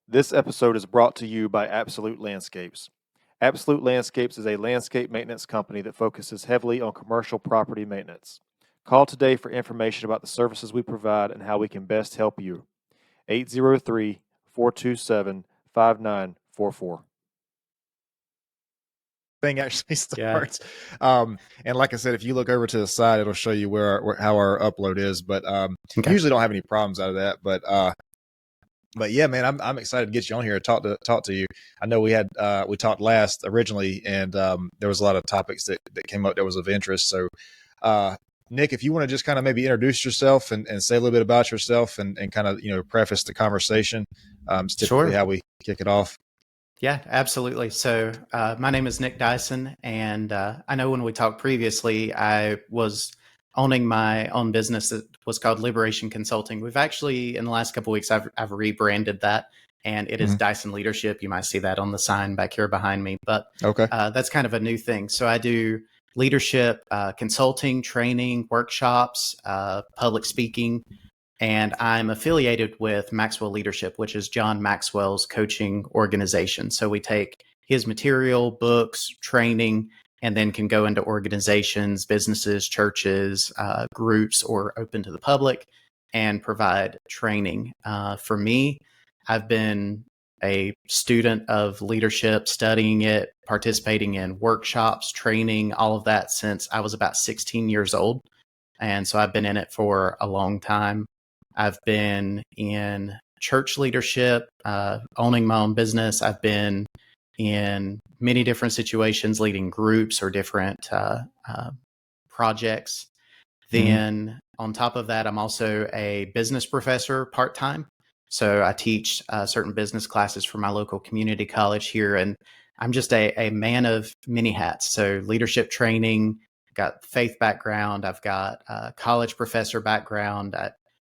This episode is brought to you by Absolute Landscapes. Absolute Landscapes is a landscape maintenance company that focuses heavily on commercial property maintenance. Call today for information about the services we provide and how we can best help you. 803-427-5944. Thing actually Yeah. starts. And like I said, if you look over to the side, it'll show you how our upload is. But Okay. usually don't have any problems out of that. But yeah, man, I'm excited to get you on here and talk to you. I know we talked last originally, and there was a lot of topics that came up that was of interest. So, Nick, if you want to just kind of maybe introduce yourself and say a little bit about yourself and kind of preface the conversation, it's typically how we kick it off. Yeah, absolutely. So my name is Nick Dyson, and I know when we talked previously, I was owning my own business that was called Liberation Consulting. We've actually, in the last couple of weeks, I've rebranded that, and it is Dyson Leadership. You might see that on the sign back here behind me, but that's kind of a new thing. So I do leadership consulting, training, workshops, public speaking. And I'm affiliated with Maxwell Leadership, which is John Maxwell's coaching organization. So we take his material, books, training, and then can go into organizations, businesses, churches, groups, or open to the public and provide training. For me, I've been a student of leadership, studying it, participating in workshops, training, all of that since I was about 16 years old. And so I've been in it for a long time. I've been in church leadership, owning my own business. I've been in many different situations, leading groups or different projects. Then on top of that, I'm also a business professor part-time. So I teach certain business classes for my local community college here. And I'm just a man of many hats. So leadership training, got faith background. I've got college professor background.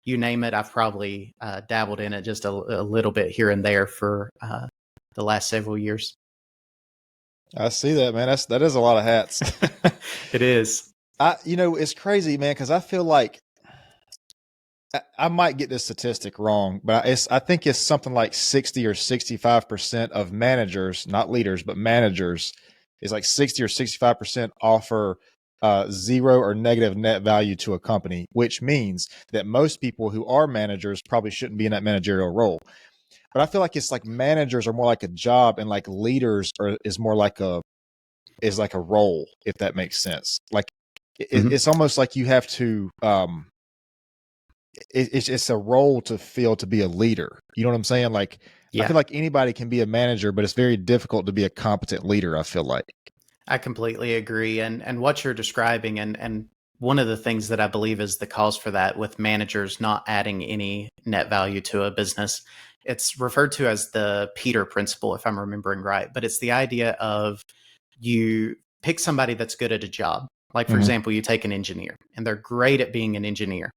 You name it, I've probably dabbled in it just a little bit here and there for the last several years. I see that, man. That is a lot of hats. It is. It's crazy, man, because I feel like I might get this statistic wrong, but I think it's something like 60 or 65% of managers, not leaders, but managers, is like 60 or 65% offer zero or negative net value to a company, which means that most people who are managers probably shouldn't be in that managerial role. But I feel like it's like managers are more like a job, and like leaders is more like a role, if that makes sense. Like it's almost like you have to. It's a role to be a leader. You know what I'm saying? Like, I feel like anybody can be a manager, but it's very difficult to be a competent leader, I feel like. I completely agree. And what you're describing, and one of the things that I believe is the cause for that with managers not adding any net value to a business, it's referred to as the Peter principle, if I'm remembering right. But it's the idea of you pick somebody that's good at a job. Like, for example, you take an engineer and they're great at being an engineer.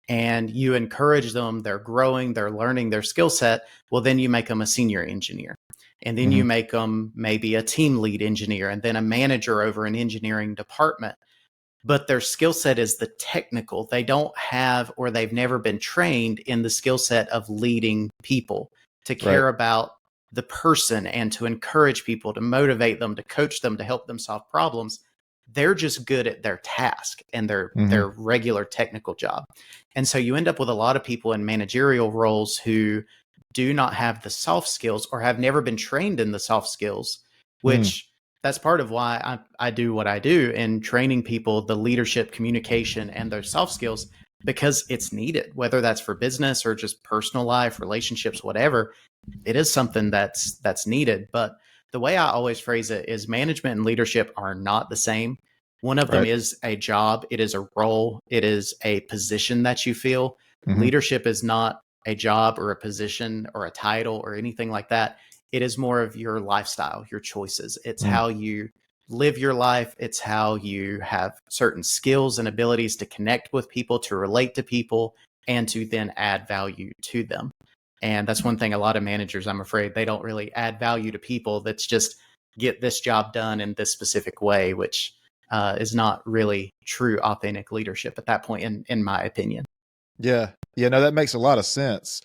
And you encourage them, they're growing, they're learning their skill set. Well, then you make them a senior engineer. And then you make them maybe a team lead engineer and then a manager over an engineering department. But their skill set is the technical. They don't have, or they've never been trained in the skill set of leading people, to care about the person and to encourage people, to motivate them, to coach them, to help them solve problems. They're just good at their task and their regular technical job. And so you end up with a lot of people in managerial roles who do not have the soft skills or have never been trained in the soft skills, which that's part of why I do what I do in training people, the leadership, communication, and their soft skills, because it's needed, whether that's for business or just personal life, relationships, whatever. It is something that's needed. But the way I always phrase it is management and leadership are not the same. One of them is a job. It is a role. It is a position that you feel. Leadership is not a job or a position or a title or anything like that. It is more of your lifestyle, your choices. It's how you live your life. It's how you have certain skills and abilities to connect with people, to relate to people, and to then add value to them. And that's one thing a lot of managers, I'm afraid, they don't really add value to people. That's just get this job done in this specific way, which is not really true, authentic leadership at that point, in my opinion. Yeah. No, that makes a lot of sense.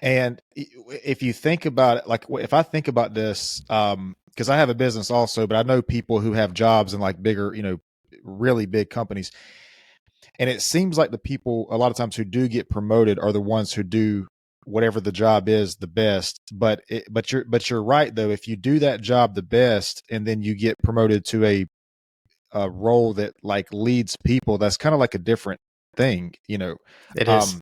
And if you think about it, like if I think about this, because I have a business also, but I know people who have jobs in like bigger, really big companies. And it seems like the people a lot of times who do get promoted are the ones who do whatever the job is the best. But you're right though. If you do that job the best and then you get promoted to a role that like leads people, that's kind of like a different thing, It is. Um,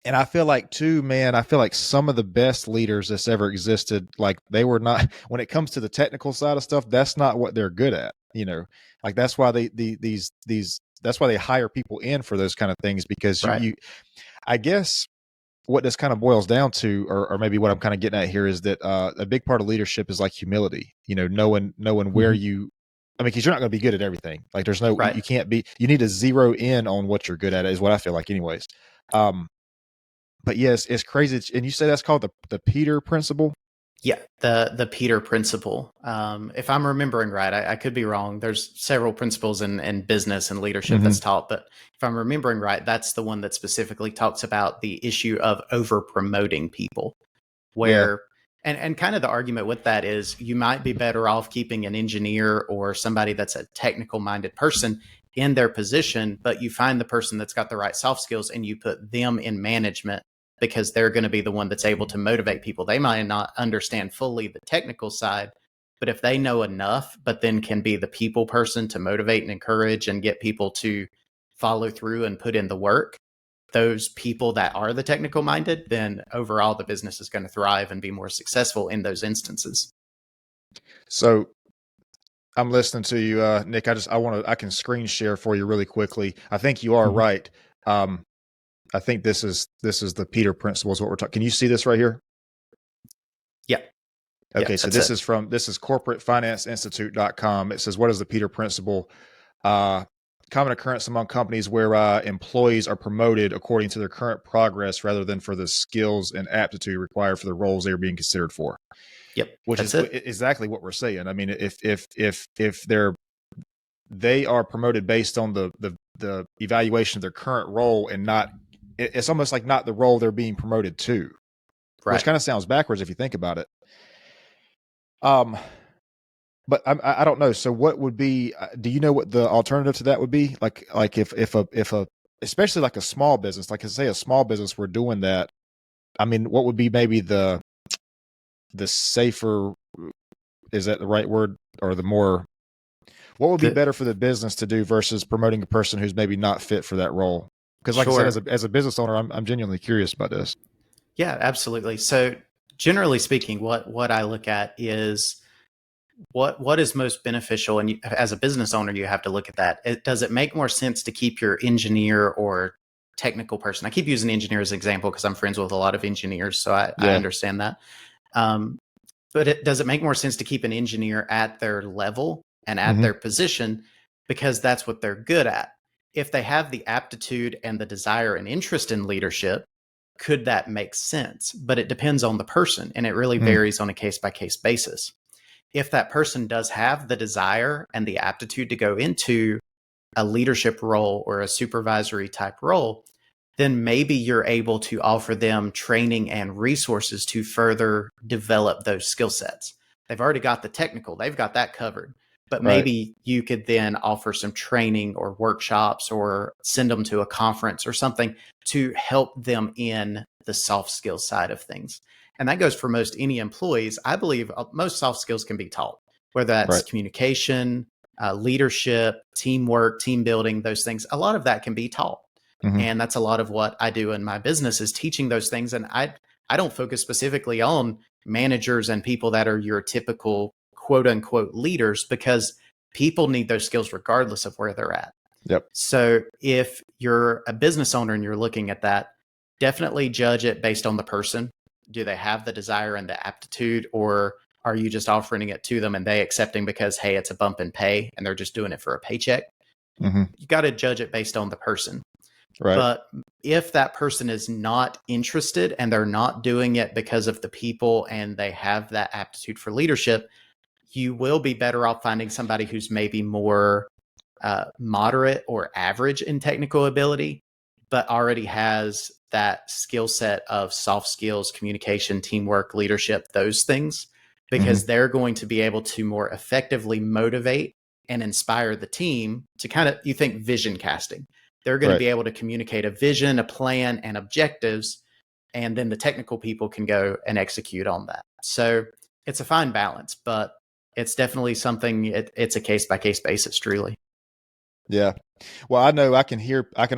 and I feel like too, man, I feel like some of the best leaders that's ever existed, like they were not when it comes to the technical side of stuff, that's not what they're good at, Like that's why these that's why they hire people in for those kind of things because Right. I guess what this kind of boils down to, or maybe what I'm kind of getting at here is that a big part of leadership is like humility, knowing where because you're not going to be good at everything. Like there's no, Right. you can't be, you need to zero in on what you're good at is what I feel like anyways. But yes, it's crazy. And you say that's called the Peter principle? Yeah, the Peter principle. If I'm remembering right, I could be wrong. There's several principles in business and leadership Mm-hmm. that's taught, but if I'm remembering right, that's the one that specifically talks about the issue of over promoting people. Yeah. Where and kind of the argument with that is you might be better off keeping an engineer or somebody that's a technical minded person in their position, but you find the person that's got the right soft skills and you put them in management because they're going to be the one that's able to motivate people. They might not understand fully the technical side, but if they know enough, but then can be the people person to motivate and encourage and get people to follow through and put in the work, those people that are the technical minded, then overall the business is going to thrive and be more successful in those instances. So I'm listening to you, Nick. I can screen share for you really quickly. I think you are Mhm. right. I think this is the Peter principle is what we're talking. Can you see this right here? Yeah. Okay, so That's it. this is corporatefinanceinstitute.com. It says, what is the Peter principle? Uh, Common occurrence among companies where employees are promoted according to their current progress rather than for the skills and aptitude required for the roles they are being considered for. Yep. Which That's is it. exactly what we're saying. I mean, if they are promoted based on the evaluation of their current role and not, it's almost like not the role they're being promoted to, which Right. kind of sounds backwards if you think about it. But I don't know. So what would be? Do you know what the alternative to that would be? Like if a especially like a small business, like say a small business, were doing that. I mean, what would be maybe the safer? Is that the right word? Or the more? What would be The, better for the business to do versus promoting a person who's maybe not fit for that role? Because, like I said, sure. as a business owner, I'm genuinely curious about this. Yeah, absolutely. So generally speaking, what I look at is what is most beneficial, and as a business owner you have to look at that. Does it make more sense to keep your engineer or technical person? I keep using engineer as an example because I'm friends with a lot of engineers, so I Yeah. understand that. um, but does it make more sense to keep an engineer at their level and at Mm-hmm. their position because that's what they're good at? If they have the aptitude and the desire and interest in leadership, could that make sense? But it depends on the person, and it really Mm-hmm. varies on a case by case basis. If that person does have the desire and the aptitude to go into a leadership role or a supervisory type role, then maybe you're able to offer them training and resources to further develop those skill sets. They've already got the technical, they've got that covered. But Right. maybe you could then offer some training or workshops or send them to a conference or something to help them in the soft skills side of things. And that goes for most any employees. I believe most soft skills can be taught, whether that's Right. communication, leadership, teamwork, team building, those things. A lot of that can be taught. Mm-hmm. And that's a lot of what I do in my business is teaching those things. And I don't focus specifically on managers and people that are your typical quote unquote leaders because people need those skills regardless of where they're at. Yep. So if you're a business owner and you're looking at that, definitely judge it based on the person. Do they have the desire and the aptitude, or are you just offering it to them and they accepting because, hey, it's a bump in pay and they're just doing it for a paycheck? Mm-hmm. You got to judge it based on the person. Right. But if that person is not interested and they're not doing it because of the people and they have that aptitude for leadership, you will be better off finding somebody who's maybe more moderate or average in technical ability, but already has that skill set of soft skills, communication, teamwork, leadership, those things, because they're going to be able to more effectively motivate and inspire the team to kind of, you think vision casting. They're going to be able to communicate a vision, a plan, and objectives, and then the technical people can go and execute on that. So it's a fine balance, but it's definitely something, it's a case by case basis, truly. Yeah. Well, I know I can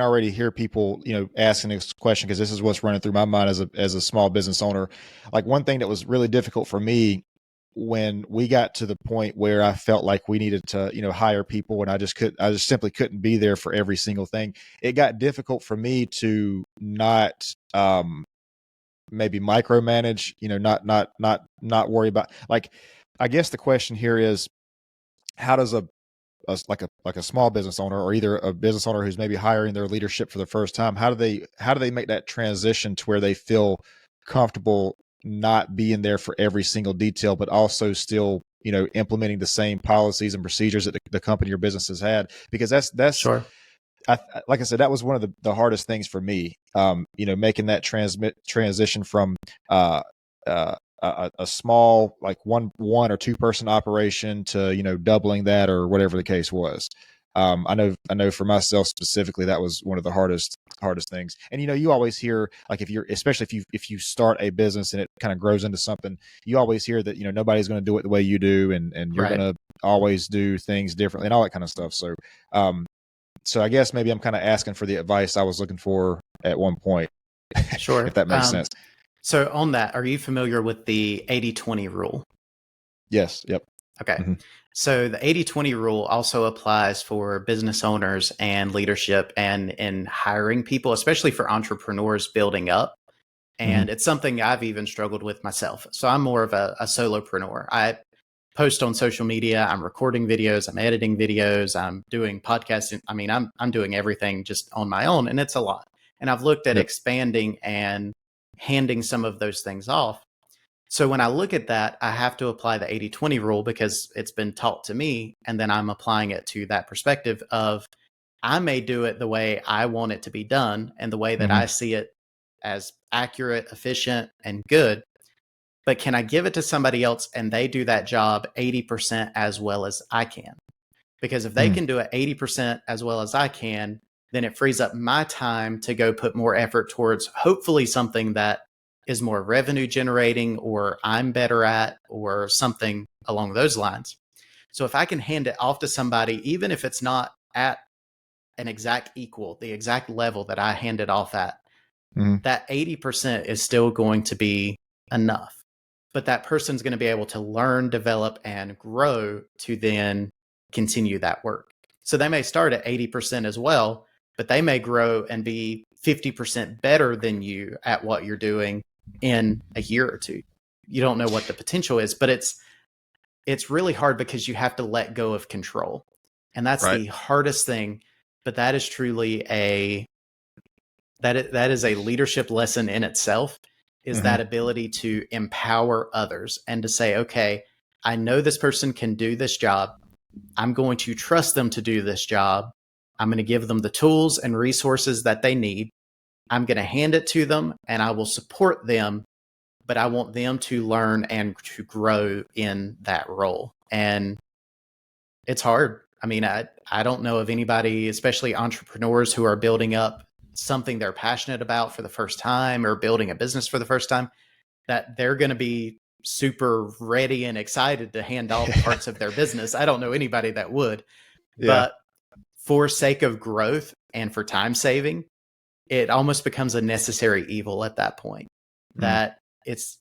already hear people, asking this question, because this is what's running through my mind as a small business owner. Like, one thing that was really difficult for me when we got to the point where I felt like we needed to, hire people, and I just simply couldn't be there for every single thing. It got difficult for me to not, maybe micromanage, not worry about, like, I guess the question here is, how does like a small business owner, or either a business owner who's maybe hiring their leadership for the first time, how do they make that transition to where they feel comfortable not being there for every single detail, but also still, implementing the same policies and procedures that the company or business has had? Because that's Sure. like I said, that was one of the hardest things for me, making that transition from a small, like one or two person operation to, doubling that, or whatever the case was. I know for myself specifically, that was one of the hardest things. And, you always hear, like, especially if you start a business and it kind of grows into something, you always hear that, nobody's going to do it the way you do. And you're going to always do things differently and all that kind of stuff. So I guess maybe I'm kind of asking for the advice I was looking for at one point. Sure. If that makes sense. So on that, are you familiar with the 80-20 rule? Yes. Yep. Okay. So the 80-20 rule also applies for business owners and leadership, and in hiring people, especially for entrepreneurs building up. And it's something I've even struggled with myself. So I'm more of a solopreneur. I post on social media, I'm recording videos, I'm editing videos, I'm doing podcasting. I mean, I'm doing everything just on my own, and it's a lot. And I've looked at expanding and handing some of those things off. So when I look at that, I have to apply the 80-20 rule, because it's been taught to me. And then I'm applying it to that perspective of, I may do it the way I want it to be done and the way that I see it as accurate, efficient, and good. But can I give it to somebody else and they do that job 80% as well as I can? Because if they can do it 80% as well as I can, then it frees up my time to go put more effort towards hopefully something that is more revenue generating, or I'm better at, or something along those lines. So if I can hand it off to somebody, even if it's not at an exact equal, the exact level that I hand it off at, that 80% is still going to be enough. But that person's going to be able to learn, develop, and grow to then continue that work. So they may start at 80% as well, but they may grow and be 50% better than you at what you're doing in a year or two. You don't know what the potential is, but it's really hard, because you have to let go of control. And that's the hardest thing. But that is truly that is a leadership lesson in itself, is that ability to empower others and to say, okay, I know this person can do this job. I'm going to trust them to do this job. I'm going to give them the tools and resources that they need. I'm going to hand it to them, and I will support them, but I want them to learn and to grow in that role. And it's hard. I mean, I don't know of anybody, especially entrepreneurs, who are building up something they're passionate about for the first time, or building a business for the first time, that they're going to be super ready and excited to hand off parts of their business. I don't know anybody that would. But for sake of growth and for time saving, it almost becomes a necessary evil at that point, that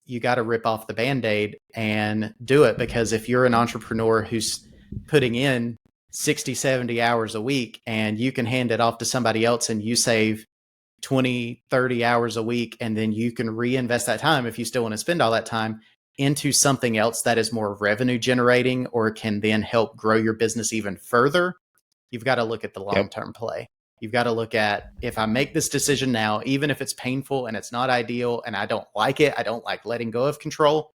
you got to rip off the Band-Aid and do it. Because if you're an entrepreneur who's putting in 60, 70 hours a week, and you can hand it off to somebody else and you save 20, 30 hours a week, and then you can reinvest that time, if you still want to spend all that time, into something else that is more revenue generating, or can then help grow your business even further, you've got to look at the long-term play. You've got to look at, if I make this decision now, even if it's painful and it's not ideal and I don't like it, I don't like letting go of control,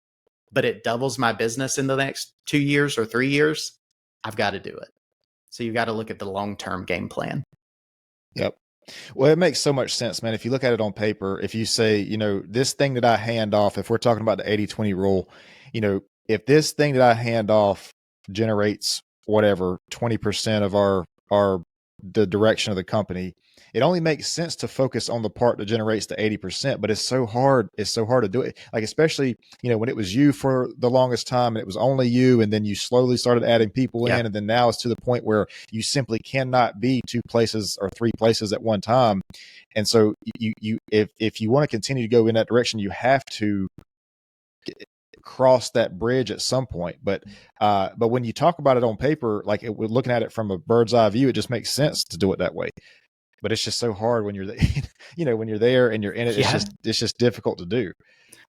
but it doubles my business in the next 2 years or 3 years, I've got to do it. So you've got to look at the long-term game plan. Yep. Well, it makes so much sense, man. If you look at it on paper, if you say, this thing that I hand off, if we're talking about the 80-20 rule, if this thing that I hand off generates whatever 20% of the direction of the company, it only makes sense to focus on the part that generates the 80%, but it's so hard to do it. Like, especially, when it was you for the longest time and it was only you, and then you slowly started adding people in, and then now it's to the point where you simply cannot be two places or three places at one time. And so if you want to continue to go in that direction, you have to cross that bridge at some point. But when you talk about it on paper, like we're looking at it from a bird's eye view, it just makes sense to do it that way. But it's just so hard when you're when you're there and you're in it. It's just difficult to do.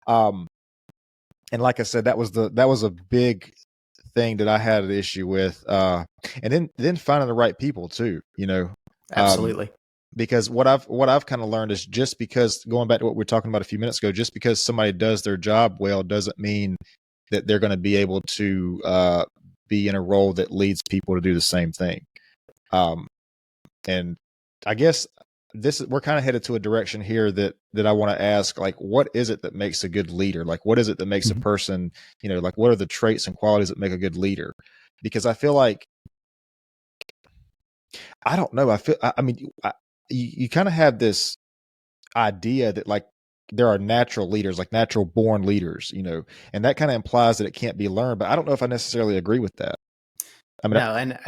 And like I said, that was a big thing that I had an issue with. And then finding the right people too, Absolutely. Because what I've kind of learned is, just because, going back to what we were talking about a few minutes ago, just because somebody does their job well doesn't mean that they're going to be able to be in a role that leads people to do the same thing. And I guess we're kind of headed to a direction here that I want to ask, like, what is it that makes a good leader? Like, what is it that makes a person, like, what are the traits and qualities that make a good leader? Because I feel like, I don't know. You kind of have this idea that, like, there are natural leaders, like natural born leaders, and that kind of implies that it can't be learned. But I don't know if I necessarily agree with that. No, and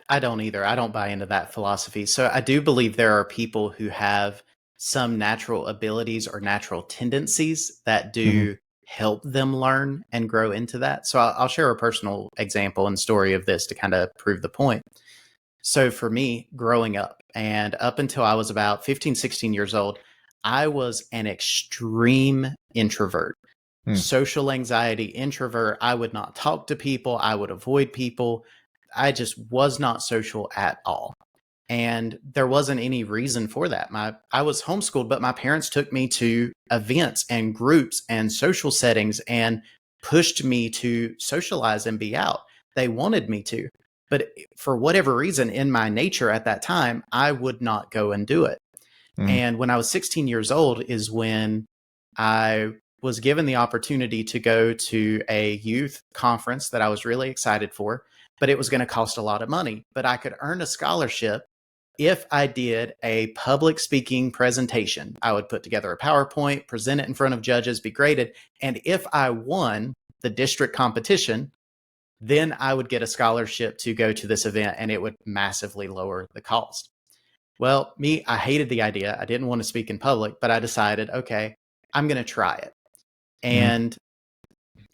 I don't either. I don't buy into that philosophy. So I do believe there are people who have some natural abilities or natural tendencies that do help them learn and grow into that. So I'll share a personal example and story of this to kind of prove the point. So for me, growing up, and up until I was about 15, 16 years old, I was an extreme introvert. Social anxiety introvert. I would not talk to people. I would avoid people. I just was not social at all. And there wasn't any reason for that. I was homeschooled, but my parents took me to events and groups and social settings and pushed me to socialize and be out. They wanted me to. But for whatever reason, in my nature at that time, I would not go and do it. And when I was 16 years old is when I was given the opportunity to go to a youth conference that I was really excited for, but it was going to cost a lot of money. But I could earn a scholarship if I did a public speaking presentation. I would put together a PowerPoint, present it in front of judges, be graded. And if I won the district competition, then I would get a scholarship to go to this event, and it would massively lower the cost. Well, I hated the idea. I didn't want to speak in public, but I decided, okay, I'm going to try it. And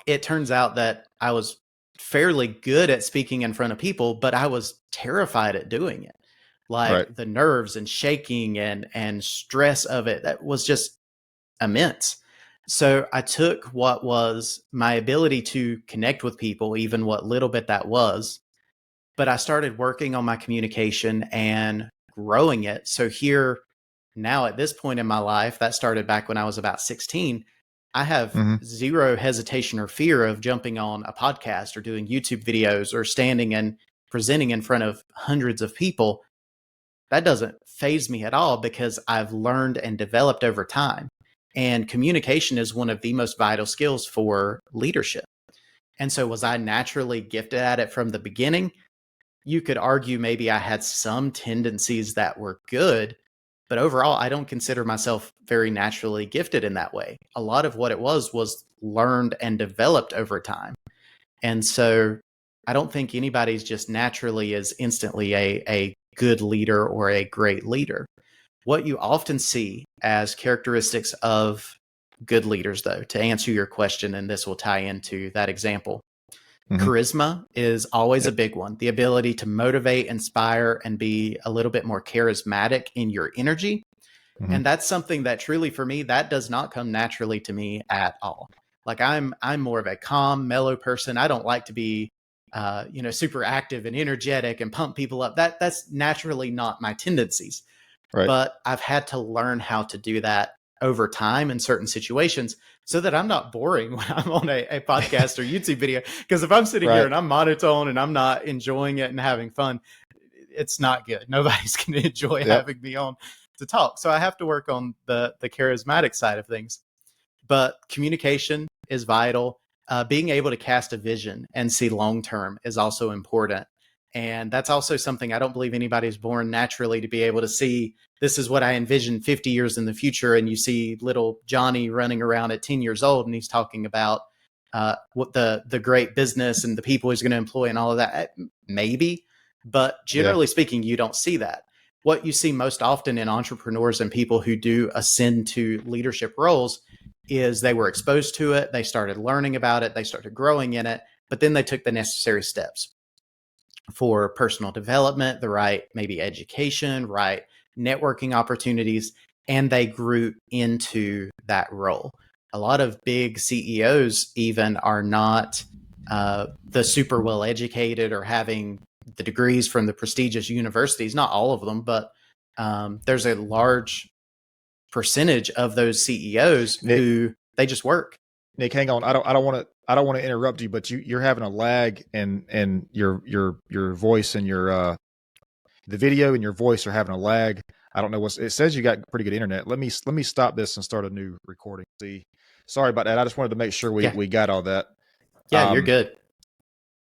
it turns out that I was fairly good at speaking in front of people, but I was terrified at doing it. Like the nerves and shaking and stress of it, that was just immense. So I took what was my ability to connect with people, even what little bit that was, but I started working on my communication and growing it. So here now at this point in my life, that started back when I was about 16, I have zero hesitation or fear of jumping on a podcast or doing YouTube videos or standing and presenting in front of hundreds of people. That doesn't faze me at all because I've learned and developed over time. And communication is one of the most vital skills for leadership. And so was I naturally gifted at it from the beginning? You could argue maybe I had some tendencies that were good, but overall, I don't consider myself very naturally gifted in that way. A lot of what it was learned and developed over time. And so I don't think anybody's just naturally is instantly a good leader or a great leader. What you often see as characteristics of good leaders, though, to answer your question, and this will tie into that example, charisma is always a big one. The ability to motivate, inspire, and be a little bit more charismatic in your energy. And that's something that truly for me, that does not come naturally to me at all. Like I'm more of a calm, mellow person. I don't like to be, super active and energetic and pump people up. That's naturally not my tendencies. But I've had to learn how to do that over time in certain situations so that I'm not boring when I'm on a podcast or YouTube video. Because if I'm sitting here and I'm monotone and I'm not enjoying it and having fun, it's not good. Nobody's going to enjoy having me on. to talk. So I have to work on the charismatic side of things. But communication is vital. Being able to cast a vision and see long term is also important. And that's also something I don't believe anybody's born naturally to be able to see. This is what I envision 50 years in the future. And you see little Johnny running around at 10 years old and he's talking about what the great business and the people he's going to employ and all of that. Maybe. But generally speaking, you don't see that. What you see most often in entrepreneurs and people who do ascend to leadership roles is they were exposed to it, they started learning about it, they started growing in it, but then they took the necessary steps for personal development, the right maybe education, right networking opportunities, and they grew into that role. A lot of big CEOs even are not the super well educated or having the degrees from the prestigious universities, not all of them, but there's a large percentage of those CEOs who they just work. Nick, hang on. I don't want to interrupt you, but you're having a lag and your voice and your the video and your voice are having a lag. I don't know it says you got pretty good internet. Let me stop this and start a new recording. See, sorry about that. I just wanted to make sure we got all that. Yeah, you're good.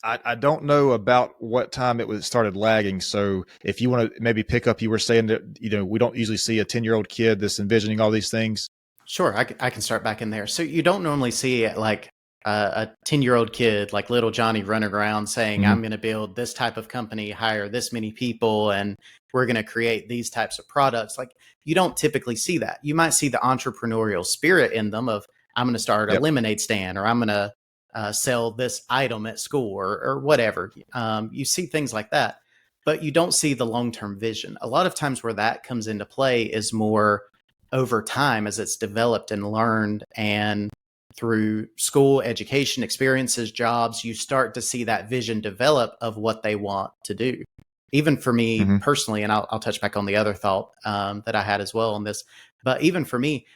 I don't know about what time it started lagging. So if you want to maybe pick up, you were saying that, we don't usually see a 10-year-old kid that's envisioning all these things. Sure. I can start back in there. So you don't normally see like a 10-year-old kid, like little Johnny running around saying, I'm going to build this type of company, hire this many people, and we're going to create these types of products. Like you don't typically see that. You might see the entrepreneurial spirit in them of, I'm going to start a lemonade stand, or I'm going to sell this item at school or whatever. You see things like that, but you don't see the long-term vision. A lot of times where that comes into play is more over time as it's developed and learned, and through school, education, experiences, jobs, you start to see that vision develop of what they want to do. Even for me personally, and I'll touch back on the other thought that I had as well on this, but even for me,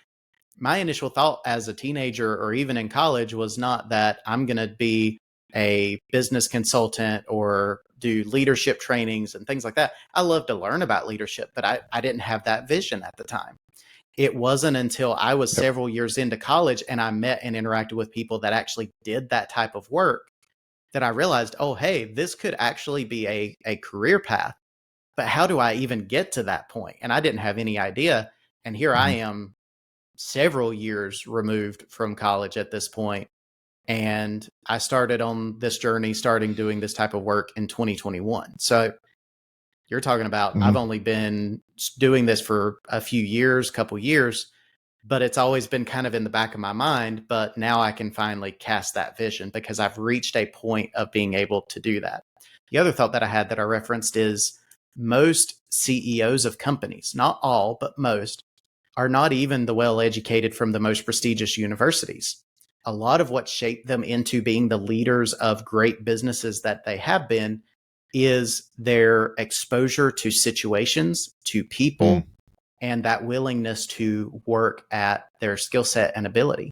my initial thought as a teenager or even in college was not that I'm going to be a business consultant or do leadership trainings and things like that. I love to learn about leadership, but I didn't have that vision at the time. It wasn't until I was several years into college and I met and interacted with people that actually did that type of work that I realized, oh, hey, this could actually be a career path. But how do I even get to that point? And I didn't have any idea. And here I am several years removed from college at this point. And I started on this journey, starting doing this type of work in 2021. So you're talking about, I've only been doing this for a few years, couple years, but it's always been kind of in the back of my mind. But now I can finally cast that vision because I've reached a point of being able to do that. The other thought that I had that I referenced is most CEOs of companies, not all, but most, are not even the well-educated from the most prestigious universities. A lot of what shaped them into being the leaders of great businesses that they have been is their exposure to situations, to people, and that willingness to work at their skill set and ability.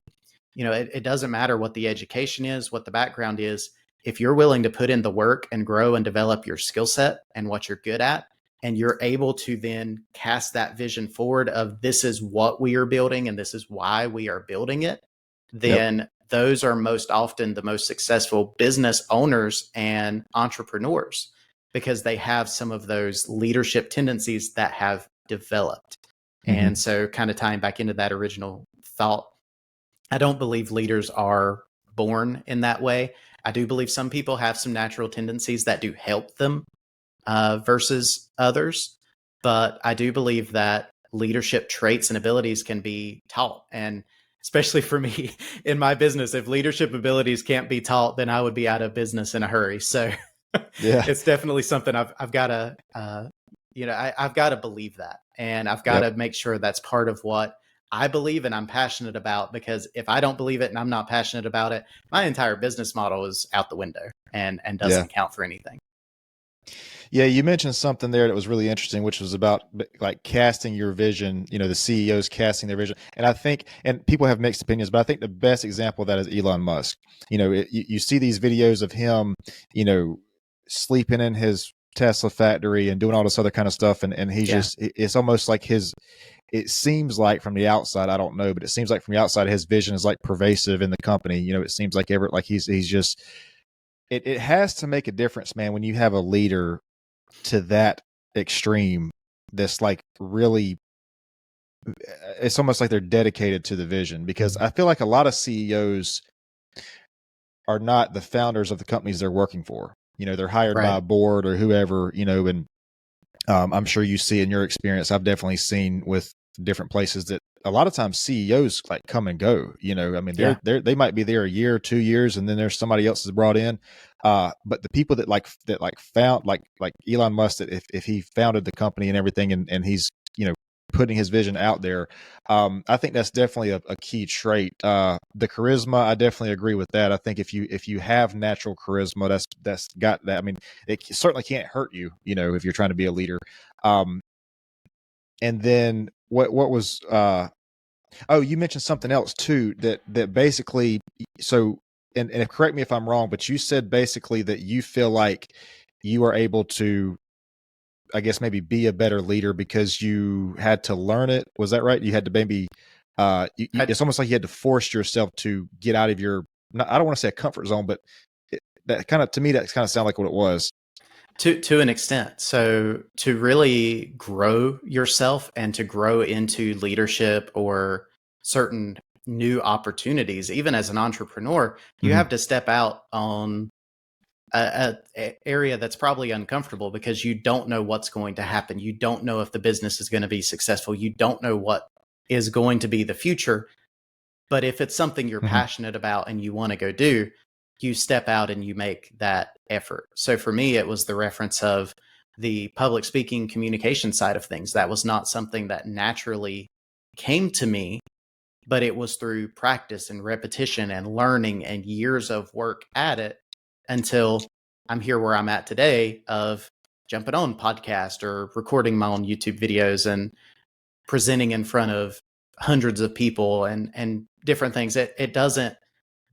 It doesn't matter what the education is, what the background is. If you're willing to put in the work and grow and develop your skill set and what you're good at, and you're able to then cast that vision forward of this is what we are building and this is why we are building it, then those are most often the most successful business owners and entrepreneurs because they have some of those leadership tendencies that have developed. And so kind of tying back into that original thought, I don't believe leaders are born in that way. I do believe some people have some natural tendencies that do help them versus others. But I do believe that leadership traits and abilities can be taught. And especially for me in my business, if leadership abilities can't be taught, then I would be out of business in a hurry. So it's definitely something I've got to, I've got to believe that. And I've got to make sure that's part of what I believe and I'm passionate about, because if I don't believe it and I'm not passionate about it, my entire business model is out the window and doesn't count for anything. Yeah, you mentioned something there that was really interesting, which was about like casting your vision, the CEOs casting their vision. And I think, and people have mixed opinions, but I think the best example of that is Elon Musk. You see these videos of him, sleeping in his Tesla factory and doing all this other kind of stuff. And he's just, it's almost like it seems like from the outside, I don't know, but it seems like from the outside, his vision is like pervasive in the company. You know, it seems like he's just, it has to make a difference, man, when you have a leader to that extreme that's like really, it's almost like they're dedicated to the vision, because I feel like a lot of CEOs are not the founders of the companies they're working for. You know, they're hired by a board or whoever, you know, and I'm sure you see in your experience, I've definitely seen with different places that a lot of times CEOs like come and go, you know, I mean, they might be there a year, 2 years, and then there's somebody else is brought in. But the people that found like Elon Musk, that if he founded the company and everything, and he's, you know, putting his vision out there, I think that's definitely a key trait. The charisma, I definitely agree with that. I think if you have natural charisma, that's got that. I mean, it certainly can't hurt you, you know, if you're trying to be a leader. And then what was oh, you mentioned something else too, that basically, so, and correct me if I'm wrong, but you said basically that you feel like you are able to, I guess, maybe be a better leader because you had to learn it. Was that right? You had to maybe, it's almost like you had to force yourself to get out of your, I don't want to say a comfort zone, but that kind of, to me, that kind of sounded like what it was. To an extent. So to really grow yourself and to grow into leadership or certain new opportunities, even as an entrepreneur, you have to step out on a area that's probably uncomfortable, because you don't know what's going to happen. You don't know if the business is going to be successful. You don't know what is going to be the future. But if it's something you're passionate about and you want to go do, you step out and you make that effort. So for me, it was the reference of the public speaking communication side of things. That was not something that naturally came to me, but it was through practice and repetition and learning and years of work at it, until I'm here where I'm at today, of jumping on podcast or recording my own YouTube videos and presenting in front of hundreds of people and different things. It doesn't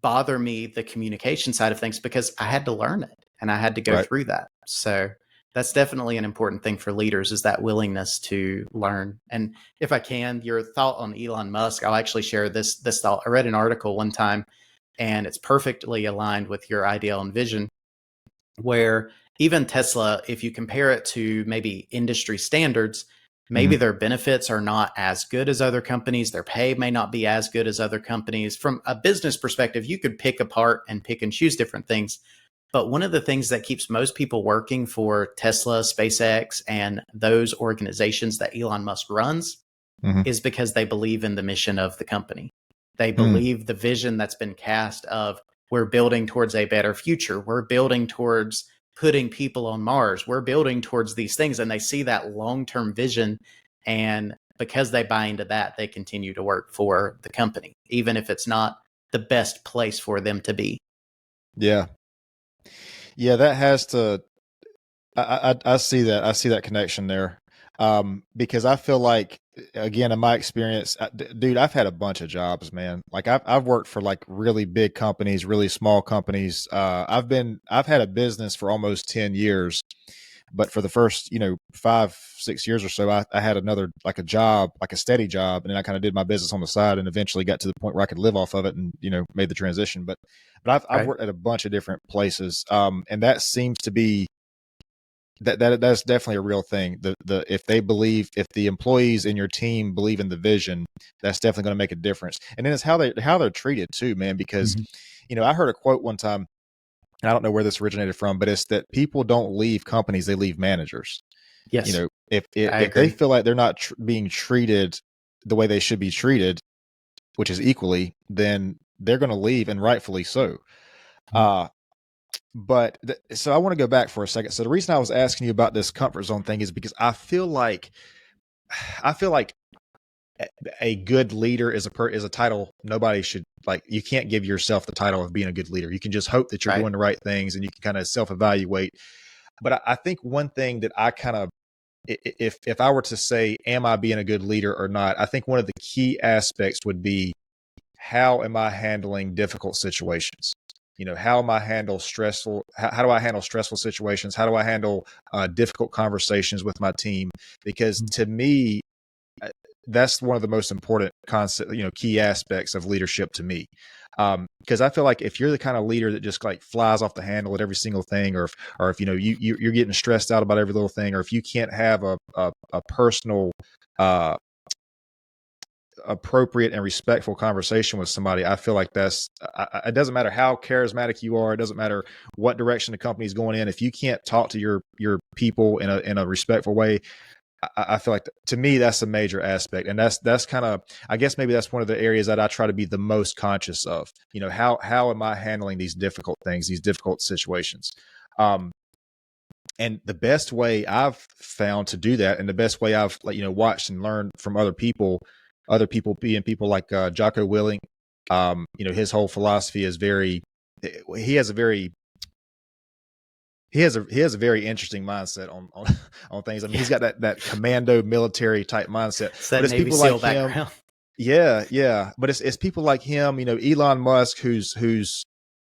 bother me, the communication side of things, because I had to learn it and I had to go through that. So that's definitely an important thing for leaders, is that willingness to learn. And if I can, your thought on Elon Musk, I'll actually share this thought. I read an article one time, and it's perfectly aligned with your ideal and vision, where even Tesla, if you compare it to maybe industry standards, maybe their benefits are not as good as other companies. Their pay may not be as good as other companies. From a business perspective, you could pick apart and pick and choose different things. But one of the things that keeps most people working for Tesla, SpaceX, and those organizations that Elon Musk runs is because they believe in the mission of the company. They believe the vision that's been cast of, we're building towards a better future. We're building towards putting people on Mars. We're building towards these things. And they see that long-term vision. And because they buy into that, they continue to work for the company, even if it's not the best place for them to be. Yeah. Yeah, that has to, I see that. I see that connection there. Because I feel like, again, in my experience, dude, I've had a bunch of jobs, man. Like I've worked for like really big companies, really small companies. I've had a business for almost 10 years, but for the first, 5-6 years or so, I had another, like a job, like a steady job. And then I kind of did my business on the side and eventually got to the point where I could live off of it and, made the transition. But I've worked at a bunch of different places. And that seems to be, that's definitely a real thing. If the employees in your team believe in the vision, that's definitely going to make a difference. And then it's how they're treated too, man. Because I heard a quote one time, and I don't know where this originated from, but it's that people don't leave companies; they leave managers. Yes, if they feel like they're not being treated the way they should be treated, which is equally, then they're going to leave, and rightfully so. But so I want to go back for a second. So the reason I was asking you about this comfort zone thing is because I feel like a good leader is a title nobody should, like, you can't give yourself the title of being a good leader. You can just hope that you're doing the right things, and you can kind of self-evaluate. But I think one thing that I kind of, if I were to say, am I being a good leader or not? I think one of the key aspects would be, how am I handling difficult situations? how am I handle stressful? How do I handle stressful situations? How do I handle difficult conversations with my team? Because to me, that's one of the most important concept, key aspects of leadership to me. Because I feel like if you're the kind of leader that just like flies off the handle at every single thing, or if you're getting stressed out about every little thing, or if you can't have a personal, appropriate and respectful conversation with somebody, I feel like it doesn't matter how charismatic you are. It doesn't matter what direction the company is going in. If you can't talk to your people in a respectful way, I feel like to me, that's a major aspect. And that's kind of, I guess maybe that's one of the areas that I try to be the most conscious of, how am I handling these difficult things, these difficult situations? And the best way I've found to do that, and the best way I've watched and learned from other people being people like Jocko Willing, his whole philosophy is he has a very interesting mindset on things. I mean, he's got that commando military type mindset. It's that But it's Navy people SEAL like him. background. Yeah. But it's people like him, Elon Musk, who's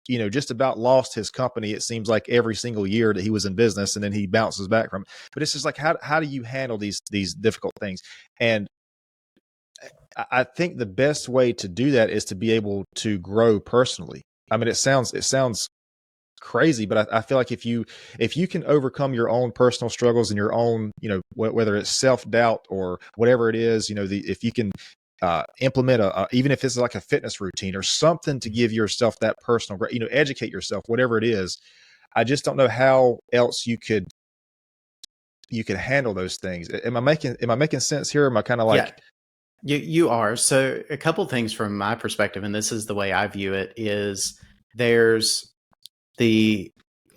just about lost his company. It seems like every single year that he was in business, and then he bounces back from it. But it's just like, how do you handle these difficult things? And I think the best way to do that is to be able to grow personally. I mean, it sounds crazy, but I feel like if you can overcome your own personal struggles and your own, whether it's self-doubt or whatever it is, if you can implement even if it's like a fitness routine or something to give yourself that personal, educate yourself, whatever it is. I just don't know how else you could handle those things. Am I making sense here? Am I kind of like, You are. So a couple things from my perspective, and this is the way I view it, is there's the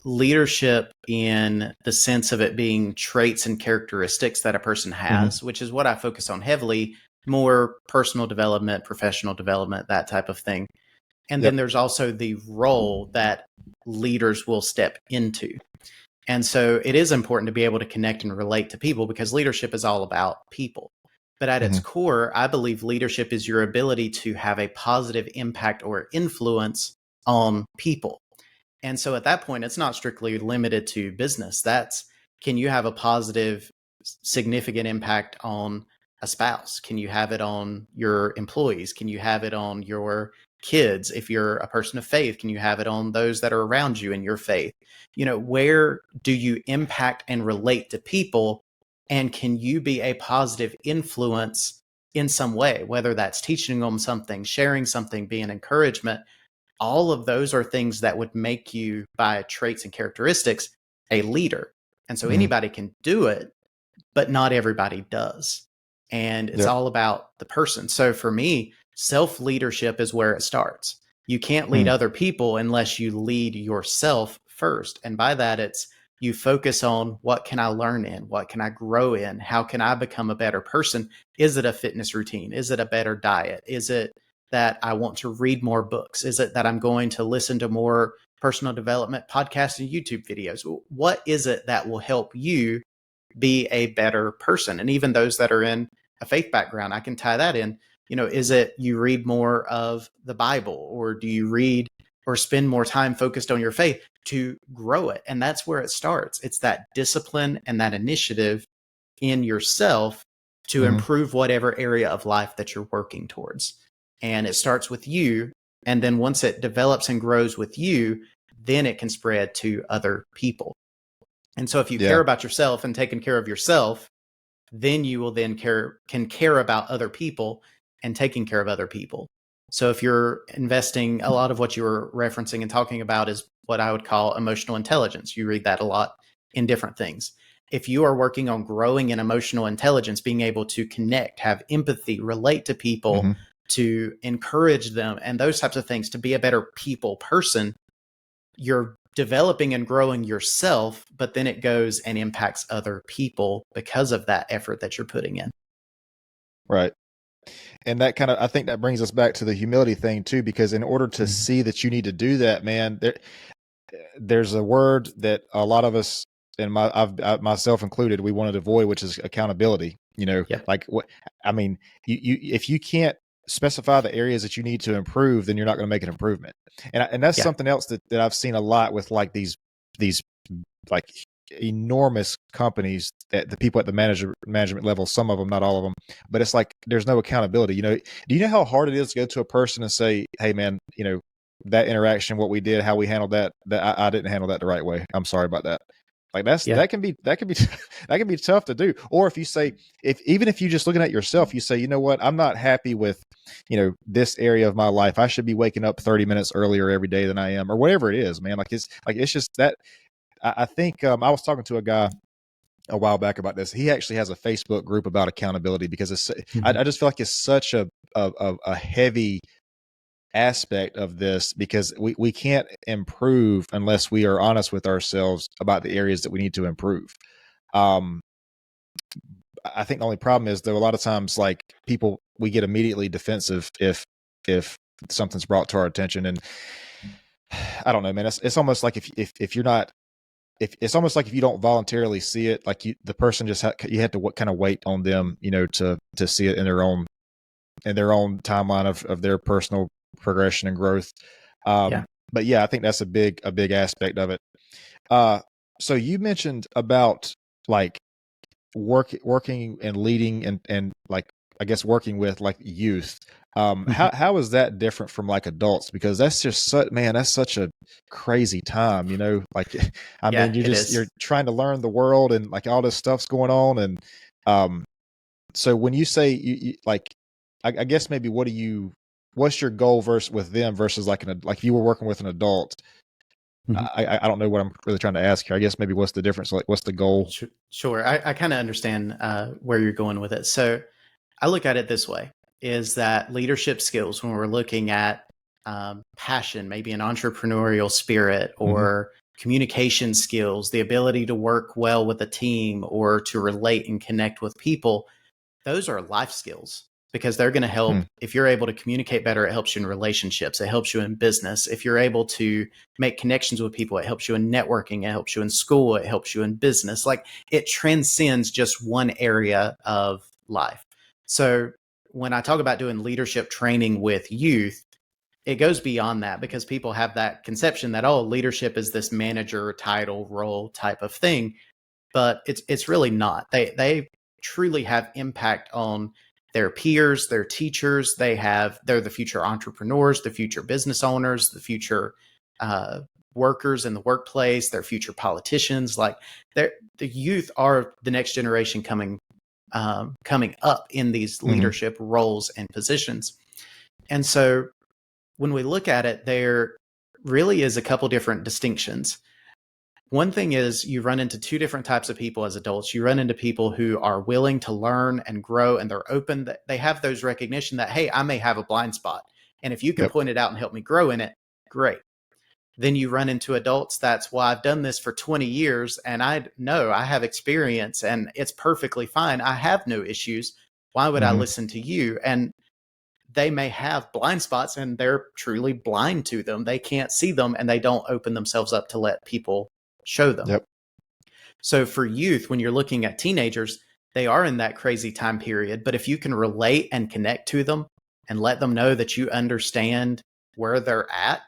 leadership in the sense of it being traits and characteristics that a person has, which is what I focus on heavily, more personal development, professional development, that type of thing. And then there's also the role that leaders will step into. And so it is important to be able to connect and relate to people, because leadership is all about people. But at its core, I believe leadership is your ability to have a positive impact or influence on people. And so at that point, it's not strictly limited to business. Can you have a positive, significant impact on a spouse? Can you have it on your employees? Can you have it on your kids? If you're a person of faith, can you have it on those that are around you in your faith? Where do you impact and relate to people? And can you be a positive influence in some way, whether that's teaching them something, sharing something, being encouragement? All of those are things that would make you, by traits and characteristics, a leader. And so anybody can do it, but not everybody does. And it's all about the person. So for me, self-leadership is where it starts. You can't lead other people unless you lead yourself first. And by that, it's you focus on, what can I learn in? What can I grow in? How can I become a better person? Is it a fitness routine? Is it a better diet? Is it that I want to read more books? Is it that I'm going to listen to more personal development podcasts and YouTube videos? What is it that will help you be a better person? And even those that are in a faith background, I can tie that in. Is it you read more of the Bible, or do you read or spend more time focused on your faith to grow it? And that's where it starts. It's that discipline and that initiative in yourself to improve whatever area of life that you're working towards. And it starts with you. And then once it develops and grows with you, then it can spread to other people. And so if you care about yourself and taking care of yourself, then you will then can care about other people and taking care of other people. So if you're investing, a lot of what you were referencing and talking about is what I would call emotional intelligence. You read that a lot in different things. If you are working on growing in emotional intelligence, being able to connect, have empathy, relate to people, to encourage them, and those types of things, to be a better people person, you're developing and growing yourself, but then it goes and impacts other people because of that effort that you're putting in. Right. And that I think that brings us back to the humility thing too, because in order to see that you need to do that, man, there's a word that a lot of us, and myself included, we want to avoid, which is accountability. Like what I mean, you if you can't specify the areas that you need to improve, then you're not going to make an improvement. And that's Yeah. something else that I've seen a lot with like these like enormous companies, that the people at the management level, some of them, not all of them, but it's like there's no accountability. Do you know how hard it is to go to a person and say, hey man, that interaction, what we did, how we handled that I didn't handle that the right way, I'm sorry about that. Like Yeah. that can be that can be tough to do. Or if you say, even if you just looking at yourself, you say, you know what, I'm not happy with this area of my life, I should be waking up 30 minutes earlier every day than I am, or whatever it is, man. It's just that I think I was talking to a guy a while back about this. He actually has a Facebook group about accountability, because I just feel like it's such a heavy aspect of this, because we can't improve unless we are honest with ourselves about the areas that we need to improve. Um, I think the only problem is, though, a lot of times, like, we get immediately defensive if something's brought to our attention, and I don't know, man. It's almost like if you're not, if it's almost like if you don't voluntarily see it, like the person just you have to kind of wait on them, to see it in their own timeline of their personal progression and growth. Yeah. But yeah, I think that's a big aspect of it. So you mentioned about like working and leading and like, I guess, working with like youth. How is that different from like adults? Because that's just that's such a crazy time, like, I Yeah, mean, it you're is. trying to learn the world, and like all this stuff's going on. And um so when you say you like, I guess maybe what's your goal with them versus like like if you were working with an adult? Mhm. I don't know what I'm really trying to ask here. I guess maybe what's the difference? Like, what's the goal? Sure. I kind of understand where you're going with it. So I look at it this way, is that leadership skills, when we're looking at passion, maybe an entrepreneurial spirit, Mm-hmm. or communication skills, the ability to work well with a team or to relate and connect with people, those are life skills, because they're going to help. Mm. If you're able to communicate better, it helps you in relationships, it helps you in business. If you're able to make connections with people, it helps you in networking, it helps you in school, it helps you in business. Like, it transcends just one area of life. So when I talk about doing leadership training with youth, it goes beyond that, because people have that conception that, oh, leadership is this manager title role type of thing, but it's really not. They truly have impact on their peers, their teachers. They're the future entrepreneurs, the future business owners, the future uh, workers in the workplace, their future politicians. Like, the youth are the next generation coming up in these Mm-hmm. leadership roles and positions. And so when we look at it, there really is a couple different distinctions. One thing is, you run into two different types of people as adults. You run into people who are willing to learn and grow, and they're open, that they have those recognition that, hey, I may have a blind spot, and if you can Yep. point it out and help me grow in it, great. Then you run into adults that's, well, I've done this for 20 years and I know I have experience and it's perfectly fine, I have no issues, why would I Mm-hmm. listen to you? And they may have blind spots, and they're truly blind to them, they can't see them, and they don't open themselves up to let people show them. Yep. So for youth, when you're looking at teenagers, they are in that crazy time period. But if you can relate and connect to them and let them know that you understand where they're at,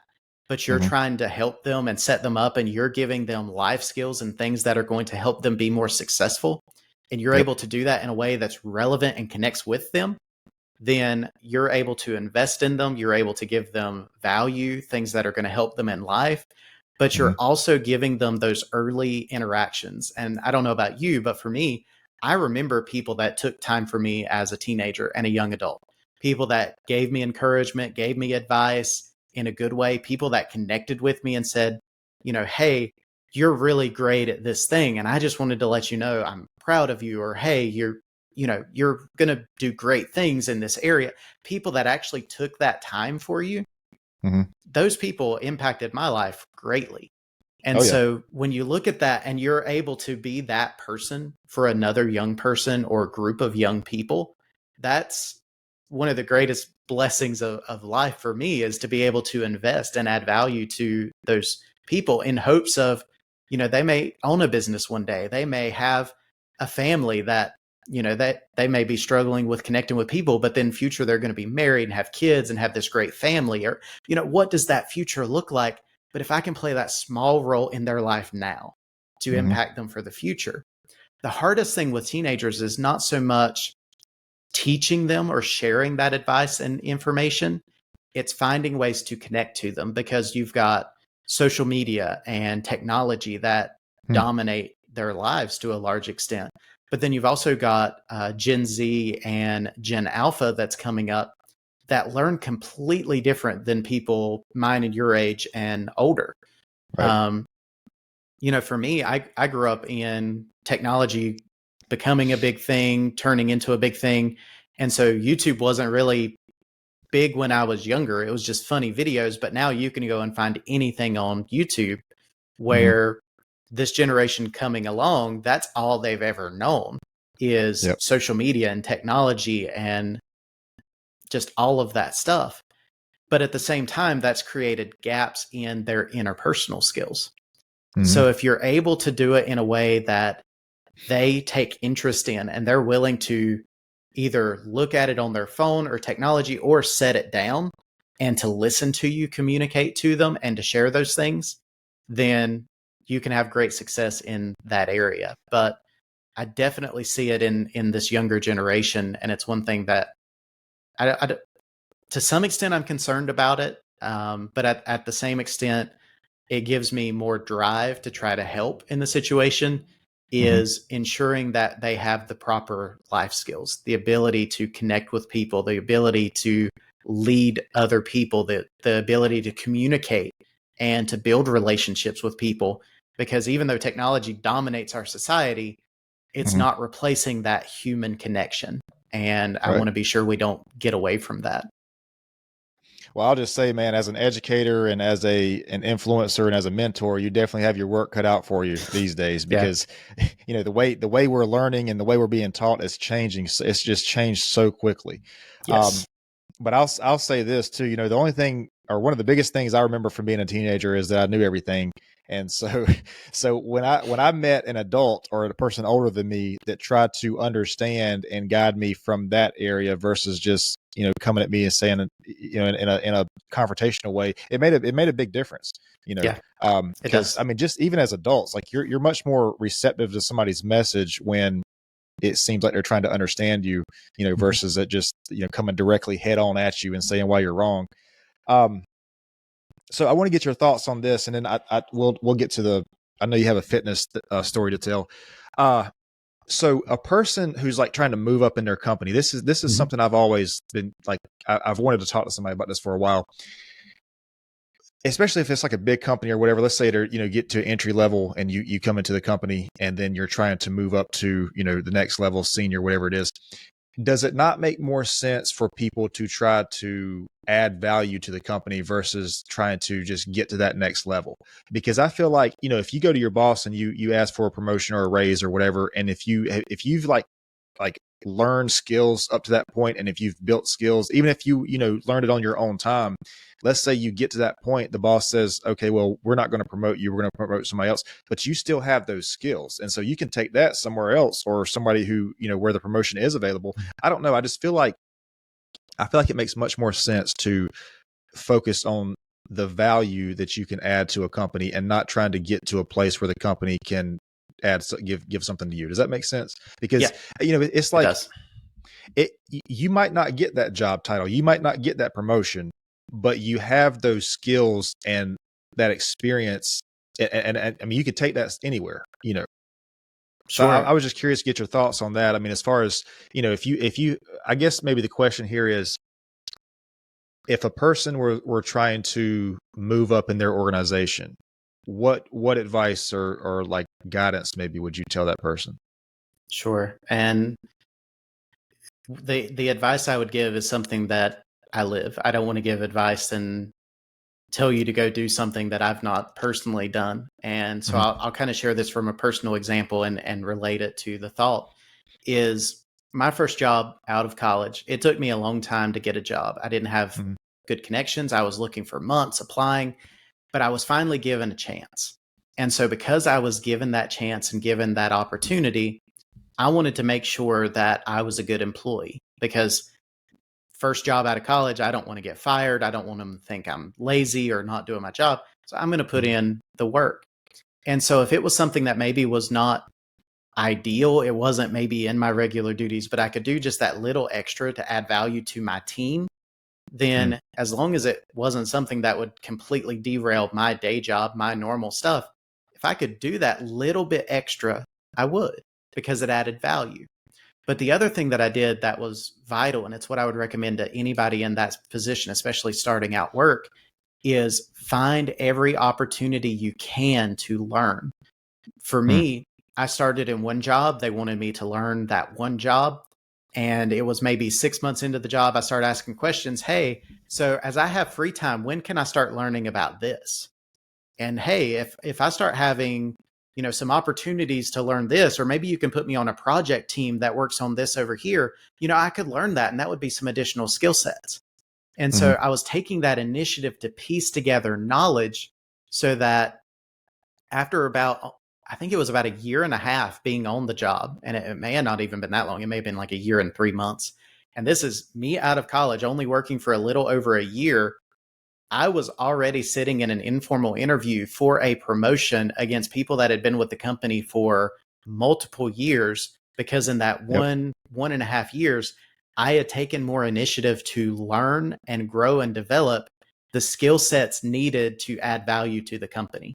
but you're Mm-hmm. trying to help them and set them up, and you're giving them life skills and things that are going to help them be more successful, and you're Yep. able to do that in a way that's relevant and connects with them, then you're able to invest in them. You're able to give them value, things that are going to help them in life, but Mm-hmm. you're also giving them those early interactions. And I don't know about you, but for me, I remember people that took time for me as a teenager and a young adult, people that gave me encouragement, gave me advice in a good way, people that connected with me and said, hey, you're really great at this thing, and I just wanted to let you know I'm proud of you, or hey, you're going to do great things in this area. People that actually took that time for you, Mm-hmm. those people impacted my life greatly. And Oh yeah. so when you look at that and you're able to be that person for another young person or group of young people, that's one of the greatest blessings of life for me, is to be able to invest and add value to those people in hopes of, they may own a business one day. They may have a family that that they may be struggling with connecting with people, but then future they're going to be married and have kids and have this great family, or what does that future look like? But if I can play that small role in their life now to impact them for the future, the hardest thing with teenagers is not so much teaching them or sharing that advice and information. It's finding ways to connect to them, because you've got social media and technology that dominate their lives to a large extent. But then you've also got Gen Z and Gen Alpha that's coming up that learn completely different than people mine and your age and older. Right. For me, I grew up in technology becoming a big thing, turning into a big thing. And so YouTube wasn't really big when I was younger. It was just funny videos. But now you can go and find anything on YouTube, where this generation coming along, that's all they've ever known is social media and technology and just all of that stuff. But at the same time, that's created gaps in their interpersonal skills. So if you're able to do it in a way that they take interest in and they're willing to either look at it on their phone or technology or set it down and to listen to you communicate to them and to share those things, then you can have great success in that area. But I definitely see it in this younger generation. And it's one thing that to some extent I'm concerned about it. But at the same extent, it gives me more drive to try to help in the situation, is ensuring that they have the proper life skills, the ability to connect with people, the ability to lead other people, the ability to communicate and to build relationships with people. Because even though technology dominates our society, it's not replacing that human connection. And I want to be sure we don't get away from that. Well, I'll just say, man, as an educator and as an influencer and as a mentor, you definitely have your work cut out for you these days, because the way we're learning and the way we're being taught is changing. It's just changed so quickly. Yes. But I'll say this too. The only thing, or one of the biggest things I remember from being a teenager, is that I knew everything. And so when I met an adult or a person older than me that tried to understand and guide me from that area versus just coming at me and saying in a confrontational way, it made a big difference. Because I mean, just even as adults, like you're much more receptive to somebody's message when it seems like they're trying to understand you, versus it just coming directly head on at you and saying why you're wrong. So I want to get your thoughts on this, and then we'll get to I know you have a fitness story to tell. So a person who's like trying to move up in their company, this is something I've always been like, I've wanted to talk to somebody about this for a while, especially if it's like a big company or whatever. Let's say they're, get to entry level and you come into the company and then you're trying to move up to, the next level, senior, whatever it is. Does it not make more sense for people to try to add value to the company versus trying to just get to that next level? Because I feel like, if you go to your boss and you ask for a promotion or a raise or whatever, and if you've like learned skills up to that point, and if you've built skills, even if you learned it on your own time, let's say you get to that point, the boss says, okay, well, we're not going to promote you, we're going to promote somebody else, but you still have those skills. And so you can take that somewhere else, or somebody who, where the promotion is available. I don't know. I feel like it makes much more sense to focus on the value that you can add to a company and not trying to get to a place where the company can give something to you. Does that make sense? Because, it's like, you might not get that job title, you might not get that promotion, but you have those skills and that experience. And I mean, you could take that anywhere, Sure. So I was just curious to get your thoughts on that. I mean, as far as, if you, I guess maybe the question here is, if a person were trying to move up in their organization, what advice or like guidance maybe would you tell that person? Sure. And the advice I would give is something that I live. I don't want to give advice and tell you to go do something that I've not personally done. And so I'll kind of share this from a personal example and relate it to the thought. Is my first job out of college, it took me a long time to get a job. I didn't have good connections. I was looking for months applying, but I was finally given a chance. And so because I was given that chance and given that opportunity, I wanted to make sure that I was a good employee, because first job out of college, I don't want to get fired. I don't want them to think I'm lazy or not doing my job. So I'm going to put in the work. And so if it was something that maybe was not ideal, it wasn't maybe in my regular duties, but I could do just that little extra to add value to my team, then as long as it wasn't something that would completely derail my day job, my normal stuff, if I could do that little bit extra, I would, because it added value. But the other thing that I did that was vital, and it's what I would recommend to anybody in that position, especially starting out work, is find every opportunity you can to learn. For me, I started in one job. They wanted me to learn that one job. And it was maybe 6 months into the job, I started asking questions. Hey, so as I have free time, when can I start learning about this? And hey, if I start having, some opportunities to learn this, or maybe you can put me on a project team that works on this over here, I could learn that, and that would be some additional skill sets. And so I was taking that initiative to piece together knowledge, so that after I think it was about a year and a half being on the job, and it may have not even been that long. It may have been like a year and 3 months. And this is me out of college, only working for a little over a year. I was already sitting in an informal interview for a promotion against people that had been with the company for multiple years, because in that one and a half years, I had taken more initiative to learn and grow and develop the skill sets needed to add value to the company.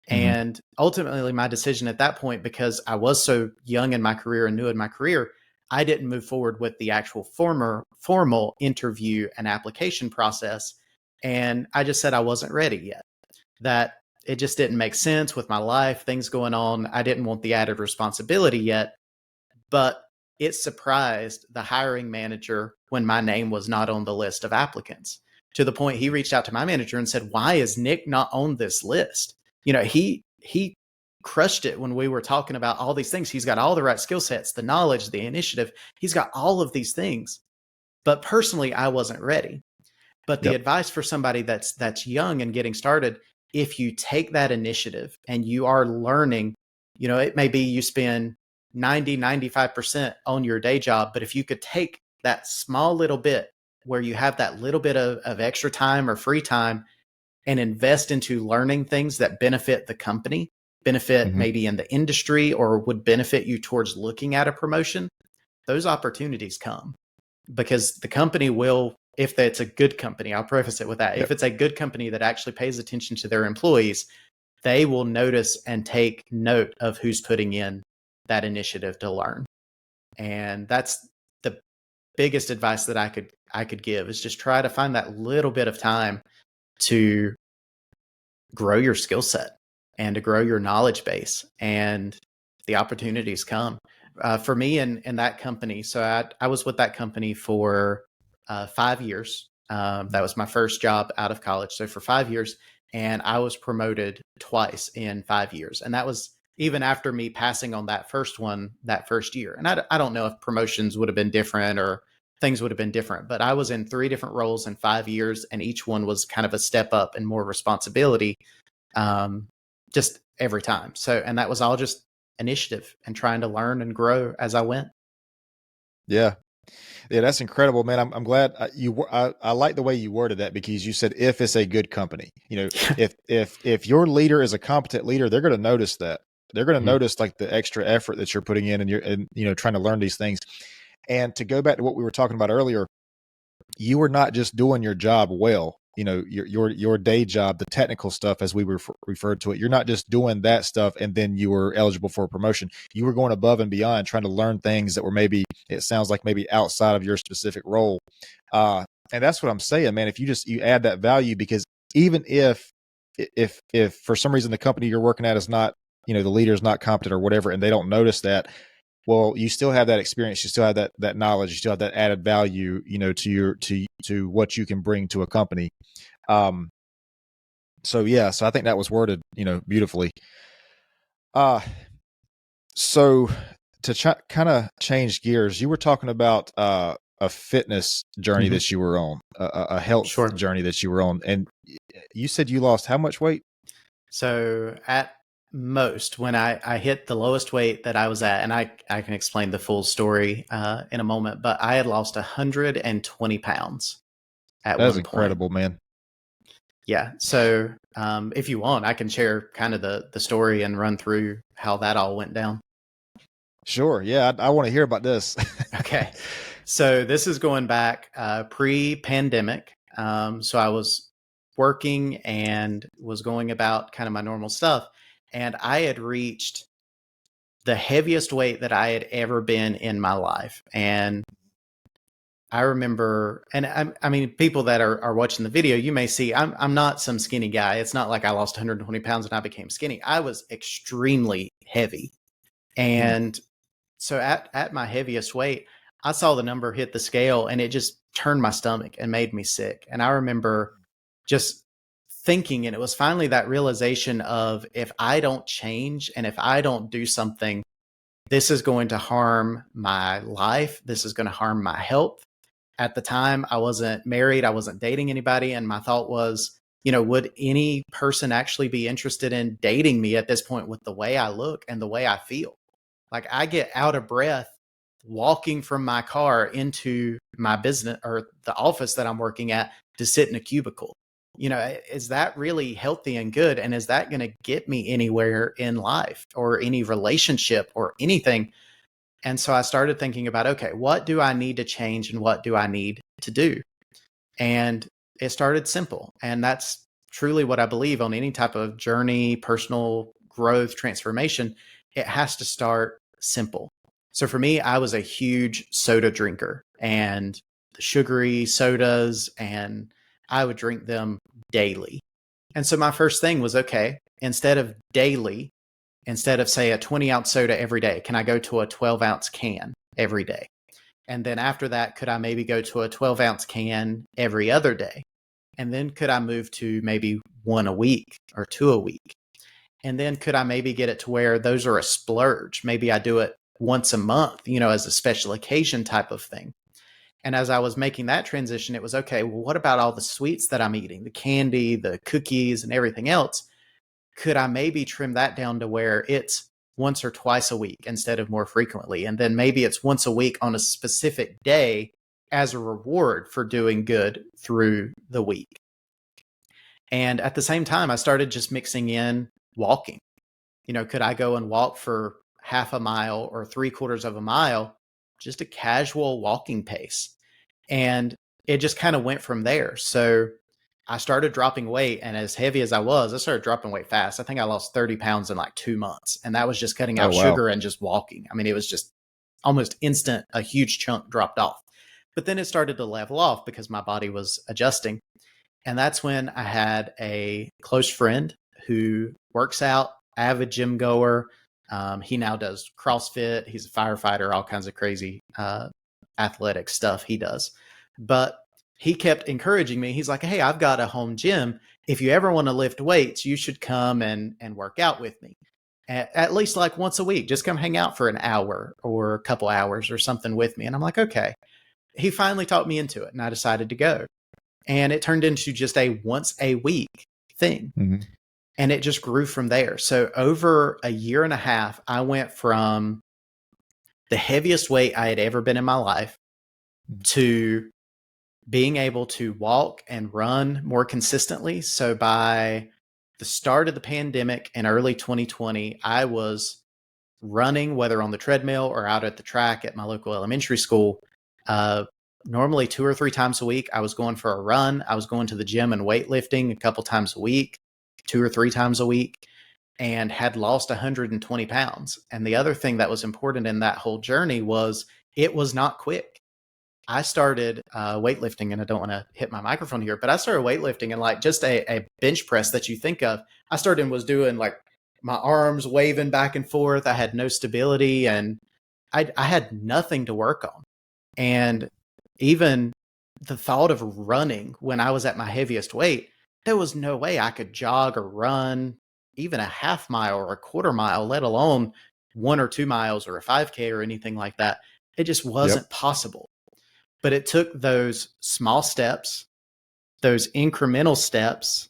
And ultimately, my decision at that point, because I was so young in my career and new in my career, I didn't move forward with the actual formal interview and application process. And I just said I wasn't ready yet, that it just didn't make sense with my life, things going on. I didn't want the added responsibility yet. But it surprised the hiring manager when my name was not on the list of applicants, to the point he reached out to my manager and said, "Why is Nick not on this list?" He crushed it when we were talking about all these things. He's got all the right skill sets, the knowledge, the initiative. He's got all of these things. But personally, I wasn't ready. But the advice for somebody that's young and getting started, if you take that initiative and you are learning, it may be you spend 95% on your day job, but if you could take that small little bit where you have that little bit of extra time or free time and invest into learning things that benefit the company, benefit maybe in the industry, or would benefit you towards looking at a promotion, those opportunities come. Because the company will, if it's a good company, I'll preface it with that. If it's a good company that actually pays attention to their employees, they will notice and take note of who's putting in that initiative to learn. And that's the biggest advice that I could give, is just try to find that little bit of time to grow your skill set and to grow your knowledge base, and the opportunities come. For me in that company, so I was with that company for 5 years. That was my first job out of college. So for 5 years, and I was promoted twice in 5 years. And that was even after me passing on that first one, that first year. And I don't know if promotions would have been different or things would have been different, but I was in 3 different roles in 5 years, and each one was kind of a step up and more responsibility, just every time. So, and that was all just initiative and trying to learn and grow as I went. Yeah, that's incredible, man. I'm glad I like the way you worded that, because you said if it's a good company. If your leader is a competent leader, they're going to notice that. They're going to notice like the extra effort that you're putting in, and you're trying to learn these things. And to go back to what we were talking about earlier, you were not just doing your job well. Your day job, the technical stuff, as we referred to it. You're not just doing that stuff and then you were eligible for a promotion. You were going above and beyond, trying to learn things that were it sounds like maybe outside of your specific role. And that's what I'm saying, man. If you add that value, because even if for some reason the company you're working at is not, the leader is not competent or whatever, and they don't notice that, well, you still have that experience, you still have that knowledge, you still have that added value, to what you can bring to a company. So I think that was worded, beautifully. So to kind of change gears, you were talking about a fitness journey that you were on, a health journey that you were on, and you said you lost how much weight? So at Most when I hit the lowest weight that I was at, and I can explain the full story in a moment, but I had lost 120 pounds at That is one point. incredible, man. Yeah. So if you want, I can share kind of the story and run through how that all went down. Sure. Yeah, I want to hear about this. Okay. So this is going back pre-pandemic. So I was working and was going about kind of my normal stuff. And I had reached the heaviest weight that I had ever been in my life. And I remember, and I mean, people that are watching the video, you may see I'm not some skinny guy. It's not like I lost 120 pounds and I became skinny. I was extremely heavy. And so at my heaviest weight, I saw the number hit the scale and it just turned my stomach and made me sick. And I remember just thinking, and it was finally that realization of if I don't change and if I don't do something, this is going to harm my life. This is going to harm my health. At the time, I wasn't married, I wasn't dating anybody. And my thought was, would any person actually be interested in dating me at this point with the way I look and the way I feel? Like I get out of breath walking from my car into my business or the office that I'm working at to sit in a cubicle. Is that really healthy and good? And is that going to get me anywhere in life or any relationship or anything? And so I started thinking about, okay, what do I need to change and what do I need to do? And it started simple. And that's truly what I believe on any type of journey, personal growth, transformation. It has to start simple. So for me, I was a huge soda drinker and the sugary sodas, and I would drink them daily. And so my first thing was, okay, instead of daily, instead of say a 20-ounce soda every day, can I go to a 12-ounce can every day? And then after that, could I maybe go to a 12-ounce can every other day? And then could I move to maybe one a week or two a week? And then could I maybe get it to where those are a splurge? Maybe I do it once a month, as a special occasion type of thing. And as I was making that transition, it was okay, well, what about all the sweets that I'm eating, the candy, the cookies, and everything else? Could I maybe trim that down to where it's once or twice a week instead of more frequently? And then maybe it's once a week on a specific day as a reward for doing good through the week. And at the same time, I started just mixing in walking. Could I go and walk for half a mile or 3/4 of a mile, just a casual walking pace? And it just kind of went from there. So I started dropping weight, and as heavy as I was, I started dropping weight fast. I think I lost 30 pounds in like 2 months, and that was just cutting Oh, out wow. sugar and just walking. I mean, it was just almost instant, a huge chunk dropped off. But then it started to level off because my body was adjusting. And that's when I had a close friend who works out, avid gym goer. He now does CrossFit. He's a firefighter, all kinds of crazy athletic stuff he does. But he kept encouraging me. He's like, hey, I've got a home gym. If you ever want to lift weights, you should come and work out with me. At least like once a week. Just come hang out for an hour or a couple hours or something with me. And I'm like, okay. He finally talked me into it, and I decided to go. And it turned into just a once a week thing. Mm-hmm. And it just grew from there. So over a year and a half, I went from the heaviest weight I had ever been in my life to being able to walk and run more consistently. So by the start of the pandemic in early 2020, I was running, whether on the treadmill or out at the track at my local elementary school, normally 2 or 3 times a week. I was going for a run. I was going to the gym and weightlifting a couple times a week, 2 or 3 times a week, and had lost 120 pounds. And the other thing that was important in that whole journey was it was not quick. I started weightlifting, and I don't want to hit my microphone here, but I started weightlifting and like just a bench press that you think of. I started and was doing like my arms waving back and forth. I had no stability, and I had nothing to work on. And even the thought of running when I was at my heaviest weight, there was no way I could jog or run even a half mile or a quarter mile, let alone 1 or 2 miles or a 5K or anything like that. It just wasn't possible. But it took those small steps, those incremental steps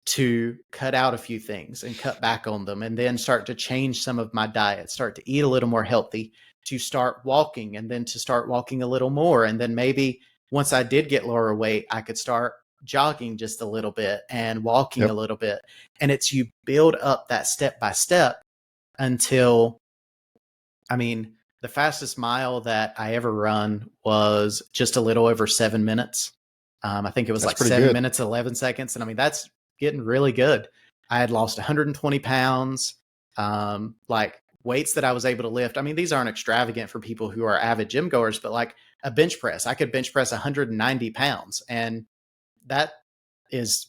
to cut out a few things and cut back on them, and then start to change some of my diet, start to eat a little more healthy, to start walking, and then to start walking a little more. And then maybe once I did get lower weight, I could start jogging just a little bit and walking a little bit. And it's you build up that step by step until, I mean, the fastest mile that I ever run was just a little over 7 minutes. I think it was That's like pretty 7 good. minutes, 11 seconds. And I mean, that's getting really good. I had lost 120 pounds, like weights that I was able to lift. I mean, these aren't extravagant for people who are avid gym goers, but like a bench press, I could bench press 190 pounds. And that is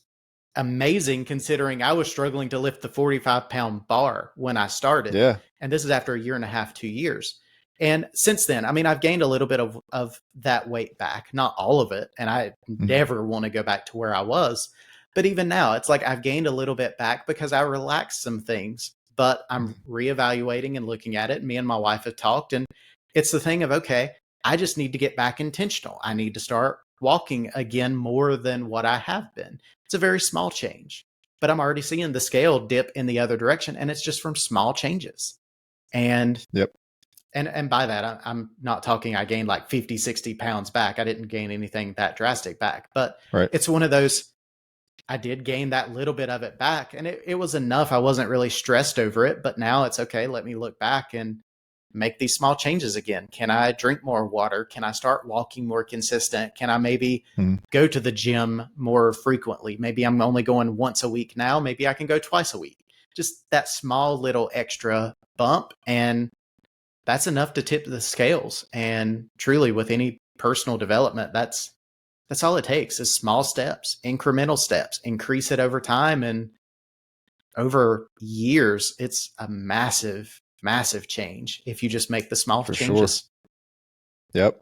amazing considering I was struggling to lift the 45-pound bar when I started. Yeah. And this is after a year and a half, 2 years. And since then, I mean, I've gained a little bit of that weight back, not all of it. And I never want to go back to where I was. But even now, it's like I've gained a little bit back because I relaxed some things, but I'm reevaluating and looking at it. Me and my wife have talked, and it's the thing of, okay, I just need to get back intentional. I need to start walking again more than what I have been. It's a very small change, but I'm already seeing the scale dip in the other direction, and it's just from small changes. And and by that, I'm not talking I gained like 50, 60 pounds back. I didn't gain anything that drastic back, but it's one of those, I did gain that little bit of it back, and it was enough. I wasn't really stressed over it, but now it's okay. Let me look back and make these small changes again. Can I drink more water? Can I start walking more consistent? Can I maybe go to the gym more frequently? Maybe I'm only going once a week now. Maybe I can go twice a week. Just that small little extra bump, and that's enough to tip the scales. And truly, with any personal development, that's all it takes is small steps, incremental steps, increase it over time. And over years, it's a massive, massive change if you just make the small changes. Yep.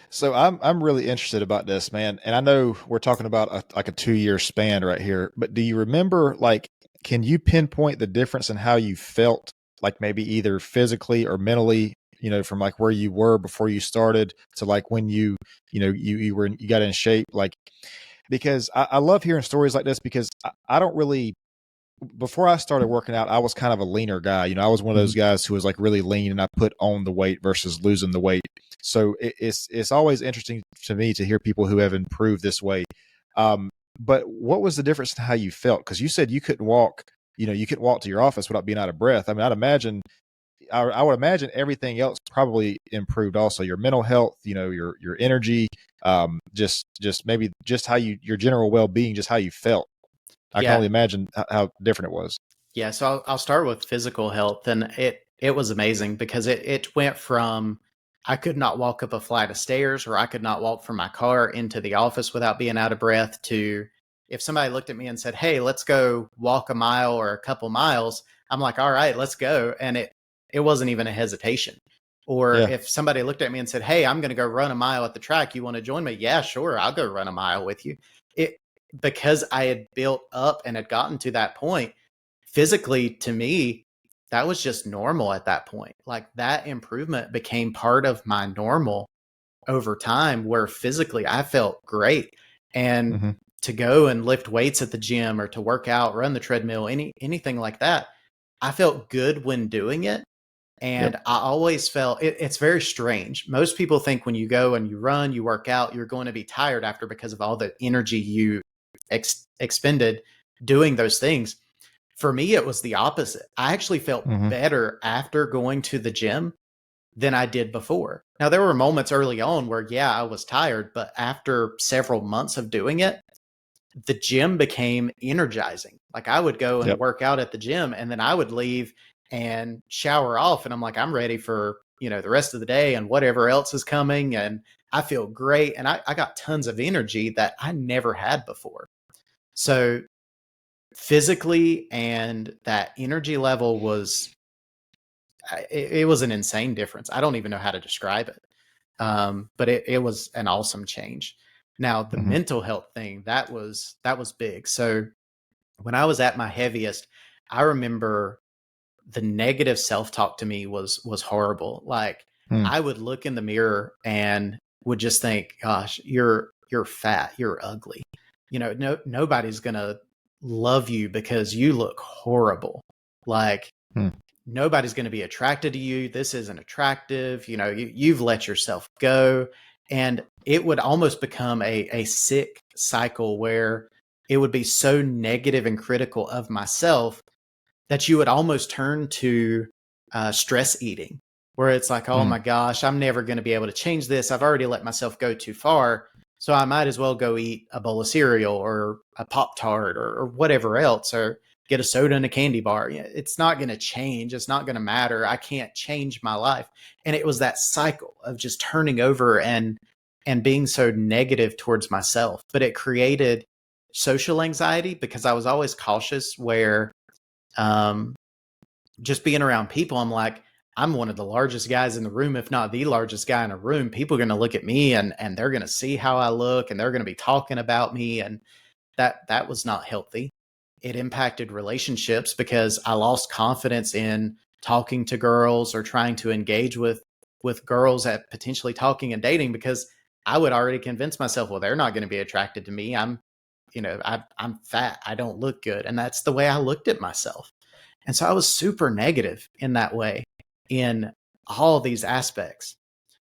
So I'm really interested about this, man. And I know we're talking about a 2-year span right here, but do you remember, like, can you pinpoint the difference in how you felt, like maybe either physically or mentally, from like where you were before you started to like when you got in shape? Like, because I love hearing stories like this, because I don't really, before I started working out, I was kind of a leaner guy. I was one of those guys who was like really lean, and I put on the weight versus losing the weight. So it's always interesting to me to hear people who have improved this way. But what was the difference in how you felt? Because you said you couldn't walk, you couldn't walk to your office without being out of breath. I mean, I would imagine everything else probably improved also. Your mental health, your energy, just maybe just how your general well-being, just how you felt. I can only imagine how different it was. Yeah. So I'll start with physical health, and it was amazing because it went from, I could not walk up a flight of stairs, or I could not walk from my car into the office without being out of breath, to if somebody looked at me and said, "Hey, let's go walk a mile or a couple miles," I'm like, "All right, let's go." And it wasn't even a hesitation. Or if somebody looked at me and said, "Hey, I'm going to go run a mile at the track. You want to join me?" Yeah, sure. I'll go run a mile with you. Because I had built up and had gotten to that point physically, to me, that was just normal at that point. Like, that improvement became part of my normal over time, where physically I felt great. And to go and lift weights at the gym, or to work out, run the treadmill, anything like that, I felt good when doing it. And I always felt it's very strange. Most people think when you go and you run, you work out, you're going to be tired after, because of all the energy you expended doing those things. For me, it was the opposite. I actually felt better after going to the gym than I did before. Now, there were moments early on where, I was tired, but after several months of doing it, the gym became energizing. Like, I would go and work out at the gym, and then I would leave and shower off, and I'm like, I'm ready for, the rest of the day and whatever else is coming. And I feel great. And I got tons of energy that I never had before. So physically, and that energy level was, it was an insane difference. I don't even know how to describe it. But it was an awesome change. Now, the mental health thing, that was big. So when I was at my heaviest, I remember the negative self-talk to me was horrible. Like, I would look in the mirror and would just think, gosh, you're fat, you're ugly. Nobody's going to love you because you look horrible. Like, Hmm. nobody's going to be attracted to you. This isn't attractive. You know, you've let yourself go. And it would almost become a sick cycle where it would be so negative and critical of myself that you would almost turn to stress eating, where it's like, oh Hmm. my gosh, I'm never going to be able to change this. I've already let myself go too far. So I might as well go eat a bowl of cereal or a Pop Tart or whatever else, or get a soda and a candy bar. It's not going to change. It's not going to matter. I can't change my life. And it was that cycle of just turning over and being so negative towards myself. But it created social anxiety because I was always cautious where um, just being around people, I'm like, I'm one of the largest guys in the room, if not the largest guy in a room. People are going to look at me and they're going to see how I look and they're going to be talking about me. And that was not healthy. It impacted relationships because I lost confidence in talking to girls or trying to engage with girls at potentially talking and dating because I would already convince myself, well, they're not going to be attracted to me. I'm fat. I don't look good. And that's the way I looked at myself. And so I was super negative in that way in all these aspects.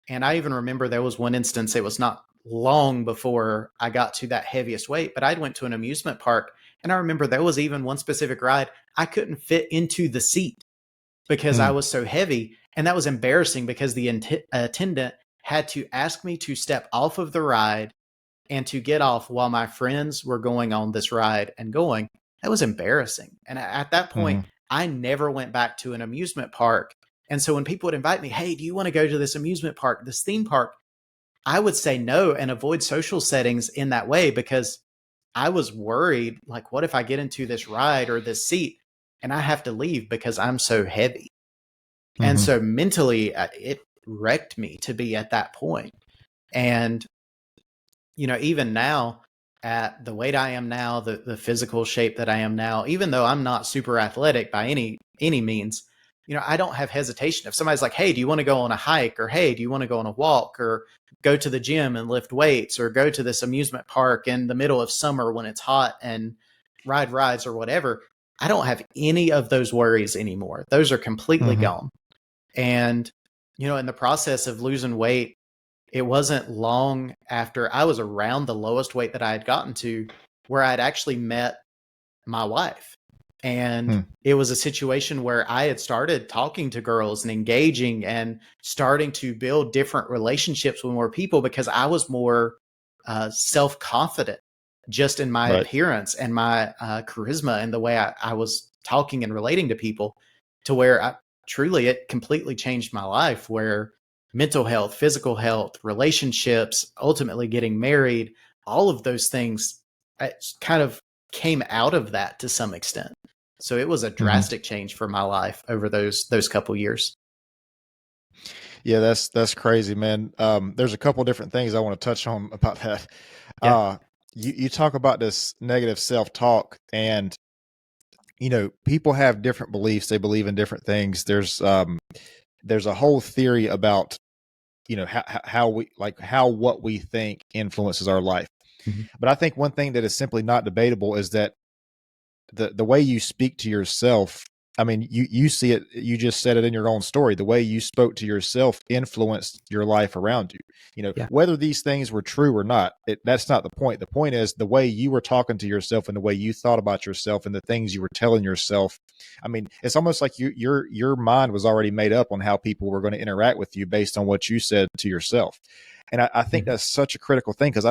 And I even remember there was one instance, it was not long before I got to that heaviest weight, but I went to an amusement park. And I remember there was even one specific ride I couldn't fit into the seat because I was so heavy. And that was embarrassing because the attendant had to ask me to step off of the ride and to get off while my friends were going on this ride and going. That was embarrassing. And at that point, Mhm. I never went back to an amusement park. And so when people would invite me, hey, do you want to go to this amusement park, this theme park? I would say no and avoid social settings in that way because I was worried, like, what if I get into this ride or this seat and I have to leave because I'm so heavy? And Mhm. so mentally, it wrecked me to be at that point. And even now at the weight I am now, the physical shape that I am now, even though I'm not super athletic by any means, I don't have hesitation. If somebody's like, hey, do you want to go on a hike? Or hey, do you want to go on a walk? Or go to the gym and lift weights? Or go to this amusement park in the middle of summer when it's hot and ride rides or whatever. I don't have any of those worries anymore. Those are completely Mhm. gone. And, in the process of losing weight, it wasn't long after I was around the lowest weight that I had gotten to where I'd actually met my wife. And Hmm. it was a situation where I had started talking to girls and engaging and starting to build different relationships with more people because I was more self confident just in my Right. appearance and my charisma and the way I was talking and relating to people, to where truly it completely changed my life, where mental health, physical health, relationships, ultimately getting married, all of those things kind of came out of that to some extent. So it was a Mhm. drastic change for my life over those couple years. Yeah, that's crazy, man. There's a couple different things I want to touch on about that. Yeah. Uh, you talk about this negative self-talk, and people have different beliefs. They believe in different things. There's a whole theory about how we like how what we think influences our life. Mhm. But I think one thing that is simply not debatable is that the way you speak to yourself, I mean, you see it, you just said it in your own story. The way you spoke to yourself influenced your life around you. Yeah. Whether these things were true or not, that's not the point. The point is the way you were talking to yourself and the way you thought about yourself and the things you were telling yourself. I mean, it's almost like your mind was already made up on how people were going to interact with you based on what you said to yourself. And I think Mhm. that's such a critical thing because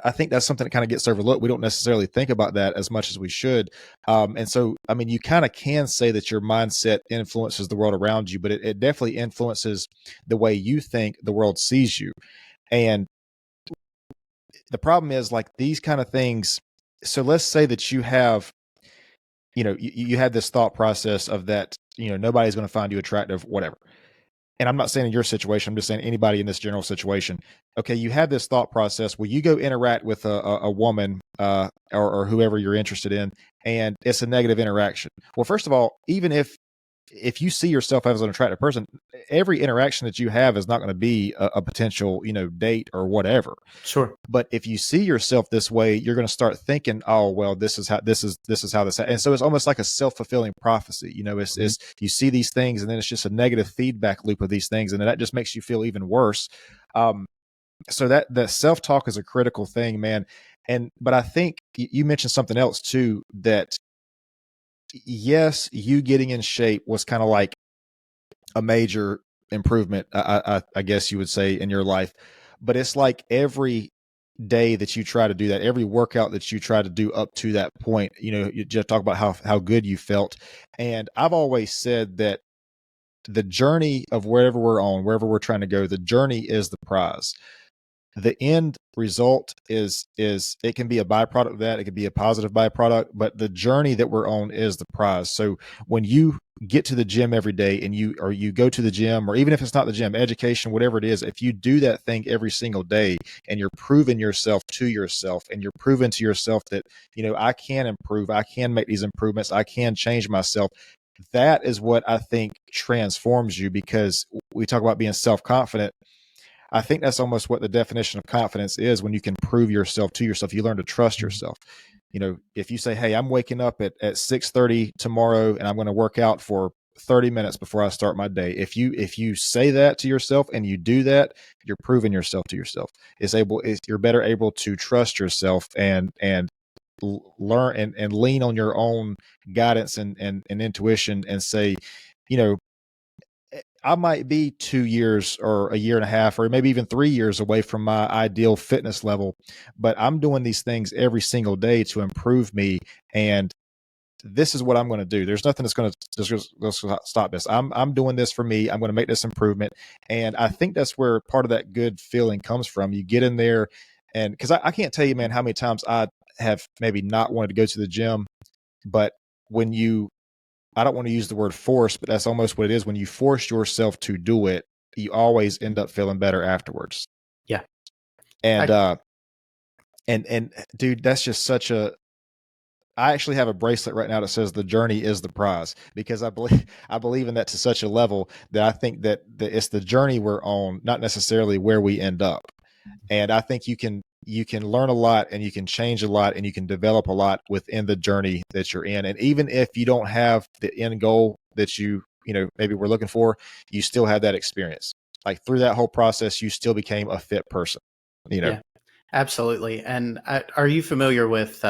I think that's something that kind of gets overlooked. We don't necessarily think about that as much as we should. And so, I mean, you kind of can say that your mindset influences the world around you, but it definitely influences the way you think the world sees you. And the problem is like these kind of things. So let's say that you have, you had this thought process of that, nobody's going to find you attractive, whatever. And I'm not saying in your situation, I'm just saying anybody in this general situation. Okay, you have this thought process where you go interact with a woman or whoever you're interested in, and it's a negative interaction. Well, first of all, even if if you see yourself as an attractive person, every interaction that you have is not going to be a potential, date or whatever. Sure. But if you see yourself this way, you're going to start thinking, oh, well, this is how and so it's almost like a self-fulfilling prophecy. It's you see these things, and then it's just a negative feedback loop of these things, and then that just makes you feel even worse. So that self-talk is a critical thing, man. But I think you mentioned something else too, that yes, you getting in shape was kind of like a major improvement, I guess you would say, in your life. But it's like every day that you try to do that, every workout that you try to do up to that point, you just talk about how good you felt. And I've always said that the journey of wherever we're trying to go, the journey is the prize. The end result is it can be a byproduct of that, it could be a positive byproduct, but the journey that we're on is the prize. So when you get to the gym every day, and you go to the gym, or even if it's not the gym, education, whatever it is, if you do that thing every single day, and you're proving yourself to yourself, and you're proving to yourself that I can improve, I can make these improvements, I can change myself, that is what I think transforms you. Because we talk about being self-confident, I think that's almost what the definition of confidence is. When you can prove yourself to yourself, you learn to trust yourself. If you say, hey, I'm waking up at 6:30 tomorrow, and I'm going to work out for 30 minutes before I start my day. If you say that to yourself and you do that, you're proving yourself to yourself. You're better able to trust yourself and learn and lean on your own guidance and intuition, and say, you know, I might be 2 years or a year and a half, or maybe even 3 years away from my ideal fitness level, but I'm doing these things every single day to improve me. And this is what I'm going to do. There's nothing that's going to stop this. I'm doing this for me. I'm going to make this improvement. And I think that's where part of that good feeling comes from. You get in there, and because I can't tell you, man, how many times I have maybe not wanted to go to the gym, but when I don't want to use the word force, but that's almost what it is. When you force yourself to do it, you always end up feeling better afterwards. Yeah. And and dude, that's just such a I actually have a bracelet right now that says the journey is the prize, because I believe in that to such a level that I think that it's the journey we're on, not necessarily where we end up. And I think you can learn a lot, and you can change a lot, and you can develop a lot within the journey that you're in. And even if you don't have the end goal that maybe we're looking for, you still have that experience. Like through that whole process, you still became a fit person. Yeah, absolutely. And are you familiar with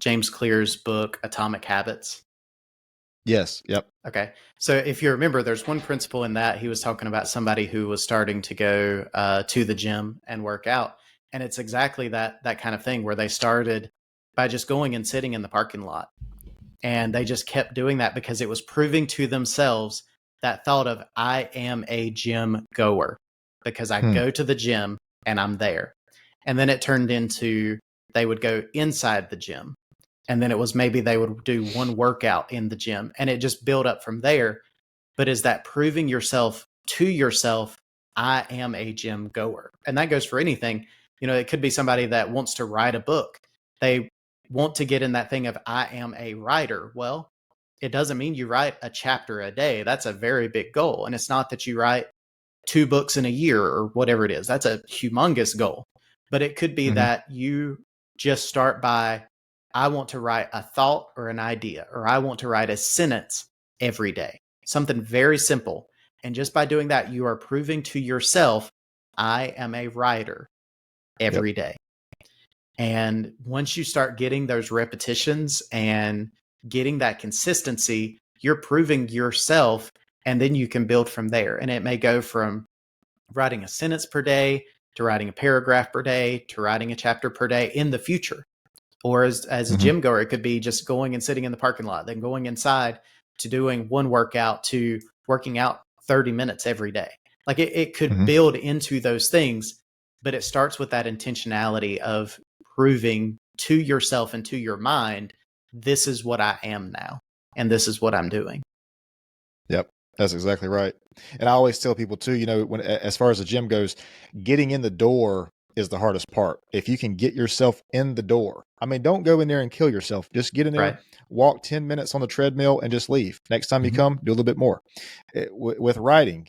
James Clear's book, Atomic Habits? Yes. Yep. Okay. So if you remember, there's one principle in that he was talking about somebody who was starting to go to the gym and work out. And it's exactly that kind of thing, where they started by just going and sitting in the parking lot. And they just kept doing that because it was proving to themselves that thought of, I am a gym goer because I go to the gym and I'm there. And then it turned into they would go inside the gym. And then it was maybe they would do one workout in the gym, and it just built up from there. But is that proving yourself to yourself, I am a gym goer? And that goes for anything. It could be somebody that wants to write a book. They want to get in that thing of, I am a writer. Well, it doesn't mean you write a chapter a day. That's a very big goal. And it's not that you write 2 books in a year or whatever it is. That's a humongous goal. But it could be that you just start by, I want to write a thought or an idea, or I want to write a sentence every day, something very simple. And just by doing that, you are proving to yourself, I am a writer every day. And once you start getting those repetitions and getting that consistency, you're proving yourself, and then you can build from there. And it may go from writing a sentence per day to writing a paragraph per day to writing a chapter per day in the future. Or as a gym goer, it could be just going and sitting in the parking lot, then going inside to doing one workout to working out 30 minutes every day. Like it could build into those things, but it starts with that intentionality of proving to yourself and to your mind, this is what I am now, and this is what I'm doing. Yep. That's exactly right. And I always tell people too, when as far as the gym goes, getting in the door is the hardest part. If you can get yourself in the door, I mean, don't go in there and kill yourself. Just get in there, Right. walk 10 minutes on the treadmill and just leave. Next time you Mhm. come, do a little bit more. With writing,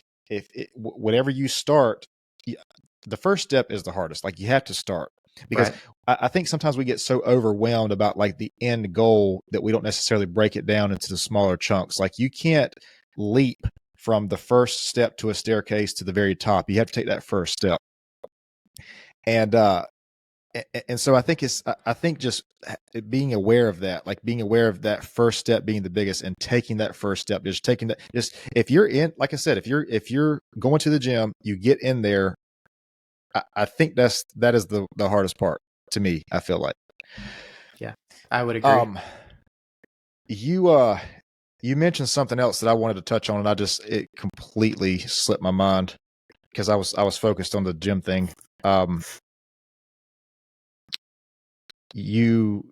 whatever you start, the first step is the hardest. Like you have to start because Right. I think sometimes we get so overwhelmed about like the end goal that we don't necessarily break it down into the smaller chunks. Like you can't leap from the first step to a staircase to the very top. You have to take that first step. And so I think just being aware of that, like being aware of that first step being the biggest, and taking that first step, just taking that, just if you're in, like I said, if you're going to the gym, you get in there. I think that is the hardest part to me. I feel like. Yeah, I would agree. You mentioned something else that I wanted to touch on, and it completely slipped my mind because I was focused on the gym thing. The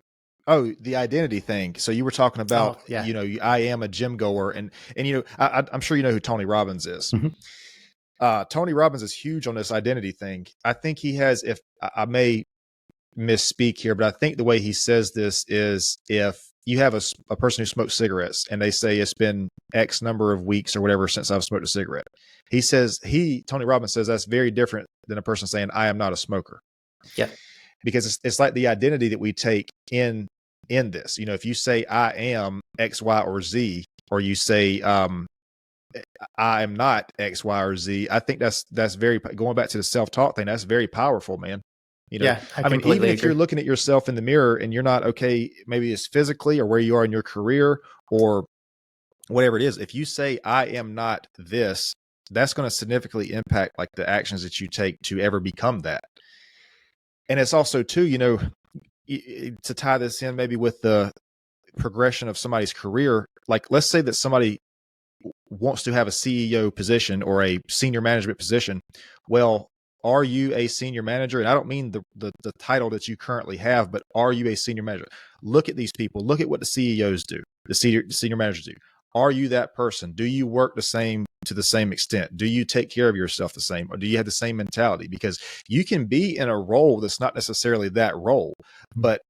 identity thing. So you were talking about, Oh, yeah. I am a gym goer, and I'm sure you know who Tony Robbins is. Mhm. Tony Robbins is huge on this identity thing. I think he has, if I may misspeak here, but I think the way he says this is if you have a person who smokes cigarettes and they say it's been X number of weeks or whatever since I've smoked a cigarette. Tony Robbins says that's very different than a person saying I am not a smoker. Yep. Because it's like the identity that we take in this. If you say I am X, Y, or Z, or you say I am not X, Y, or Z, I think that's very, going back to the self-talk thing, that's very powerful, man. Yeah, I mean, completely even if agree. you're looking at yourself in the mirror and you're not okay, maybe it's physically or where you are in your career or whatever it is, if you say I am not this, that's going to significantly impact like the actions that you take to ever become that. And it's also too, to tie this in maybe with the progression of somebody's career, like let's say that somebody wants to have a CEO position or a senior management position. Well, are you a senior manager? And I don't mean the title that you currently have, but are you a senior manager? Look at these people. Look at what the CEOs do, the senior managers do. Are you that person? Do you work to the same extent? Do you take care of yourself the same, or do you have the same mentality? Because you can be in a role that's not necessarily that role, but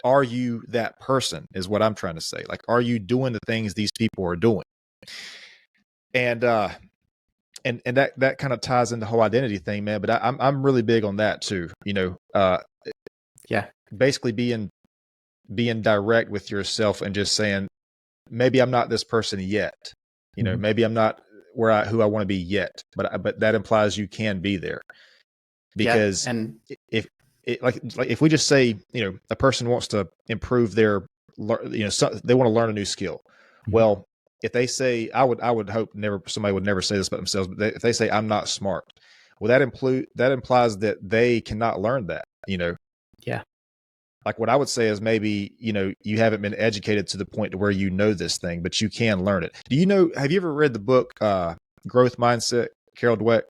are you that person is what I'm trying to say. Like, are you doing the things these people are doing? And that kind of ties in the whole identity thing, man. But I'm really big on that too. Yeah. Basically being direct with yourself and just saying, maybe I'm not this person yet. Mhm. Maybe I'm not who I want to be yet. But that implies you can be there. Yeah. Because And if like if we just say, a person wants to improve they want to learn a new skill. Well, if they say, I would hope somebody would never say this about themselves, but if they say I'm not smart, well, that implies that they cannot learn that. yeah. Like what I would say is maybe you haven't been educated to the point to where you know this thing, but you can learn it. Have you ever read the book Growth Mindset, Carol Dweck?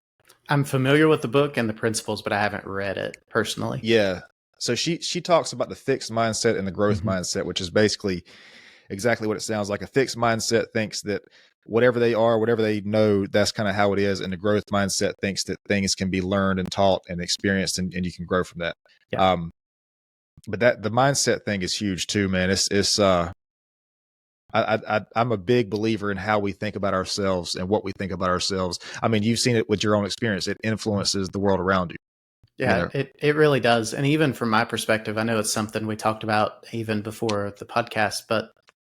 I'm familiar with the book and the principles, but I haven't read it personally. Yeah. So she talks about the fixed mindset and the growth mindset, which is basically exactly what it sounds like. A fixed mindset thinks that whatever they are, whatever they know, that's kind of how it is. And the growth mindset thinks that things can be learned and taught and experienced, and you can grow from that. Yeah. But the mindset thing is huge too, man. I'm a big believer in how we think about ourselves and what we think about ourselves. I mean, you've seen it with your own experience. It influences the world around you. Yeah, it really does. And even from my perspective, I know it's something we talked about even before the podcast, but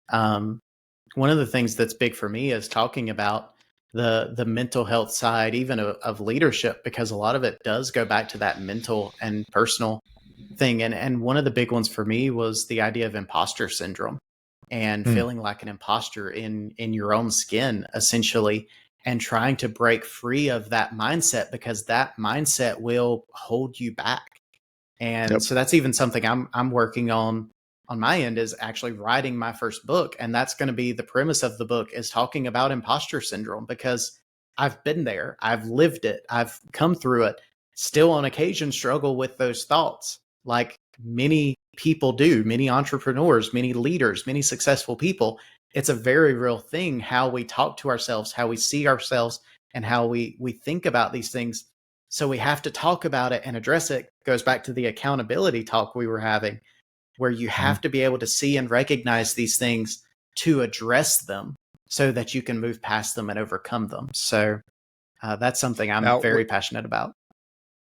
one of the things that's big for me is talking about the mental health side, even of leadership, because a lot of it does go back to that mental and personal thing. And one of the big ones for me was the idea of imposter syndrome and feeling like an imposter in your own skin, essentially, and trying to break free of that mindset, because that mindset will hold you back. And so that's even something I'm working on my end, is actually writing my first book. And that's going to be the premise of the book, is talking about imposter syndrome, because I've been there, I've lived it, I've come through it, still on occasion struggle with those thoughts, like many people do, many entrepreneurs, many leaders, many successful people. It's a very real thing, how we talk to ourselves, how we see ourselves, and how we think about these things. So we have to talk about it and address it. Goes back to the accountability talk we were having, where you have to be able to see and recognize these things to address them so that you can move past them and overcome them. So that's something I'm Now, very passionate about.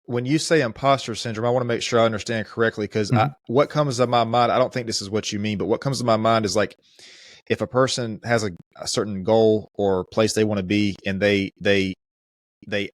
when you say imposter syndrome, I want to make sure I understand correctly, because what comes to my mind, I don't think this is what you mean, but what comes to my mind is like, if a person has a certain goal or place they want to be, and they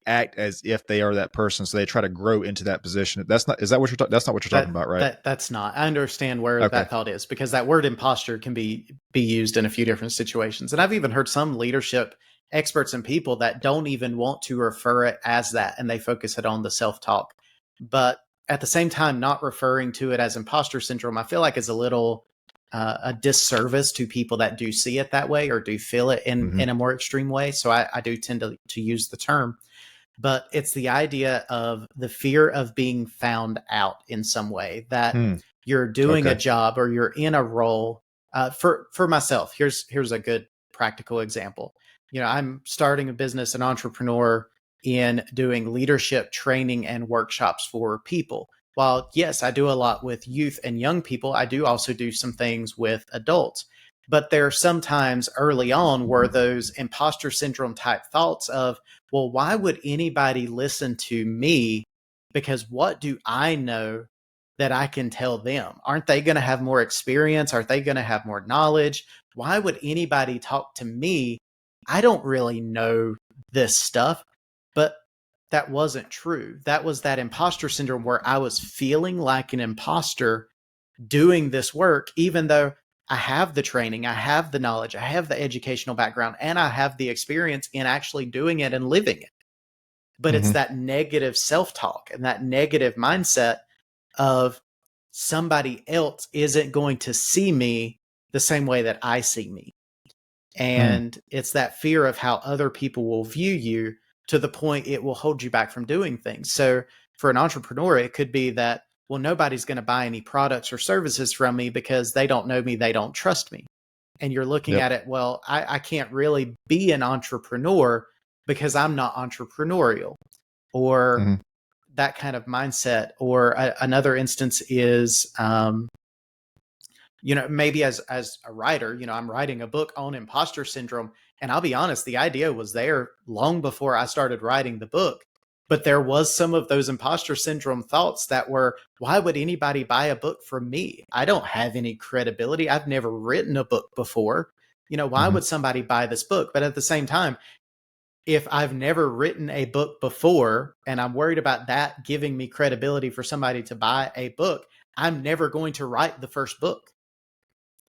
act as if they are that person, so they try to grow into that position. That's not that's not what you're talking about, right? That's not. I understand where Okay. that thought is, because that word imposter can be used in a few different situations. And I've even heard some leadership experts and people that don't even want to refer it as that, and they focus it on the self-talk. But at the same time, not referring to it as imposter syndrome, I feel like is a little a disservice to people that do see it that way or do feel it in a more extreme way. So I do tend to use the term. But it's the idea of the fear of being found out in some way, that you're doing a job or you're in a role. For myself, here's a good practical example. I'm starting a business, an entrepreneur, in doing leadership training and workshops for people. While yes, I do a lot with youth and young people, I do also do some things with adults. But there are sometimes early on where those imposter syndrome type thoughts of, well, why would anybody listen to me? Because what do I know that I can tell them? Aren't they going to have more experience? Aren't they going to have more knowledge? Why would anybody talk to me? I don't really know this stuff. But that wasn't true. That was that imposter syndrome where I was feeling like an imposter doing this work, even though I have the training, I have the knowledge, I have the educational background, and I have the experience in actually doing it and living it. But it's that negative self-talk and that negative mindset of somebody else isn't going to see me the same way that I see me. And it's that fear of how other people will view you, to the point it will hold you back from doing things. So for an entrepreneur, it could be that, well, nobody's going to buy any products or services from me because they don't know me, they don't trust me. And you're looking at it, well, I can't really be an entrepreneur because I'm not entrepreneurial, or that kind of mindset. Or another instance is, maybe as a writer, I'm writing a book on imposter syndrome. And I'll be honest, the idea was there long before I started writing the book. But there was some of those imposter syndrome thoughts that were, why would anybody buy a book from me? I don't have any credibility. I've never written a book before. Why would somebody buy this book? But at the same time, if I've never written a book before and I'm worried about that giving me credibility for somebody to buy a book, I'm never going to write the first book.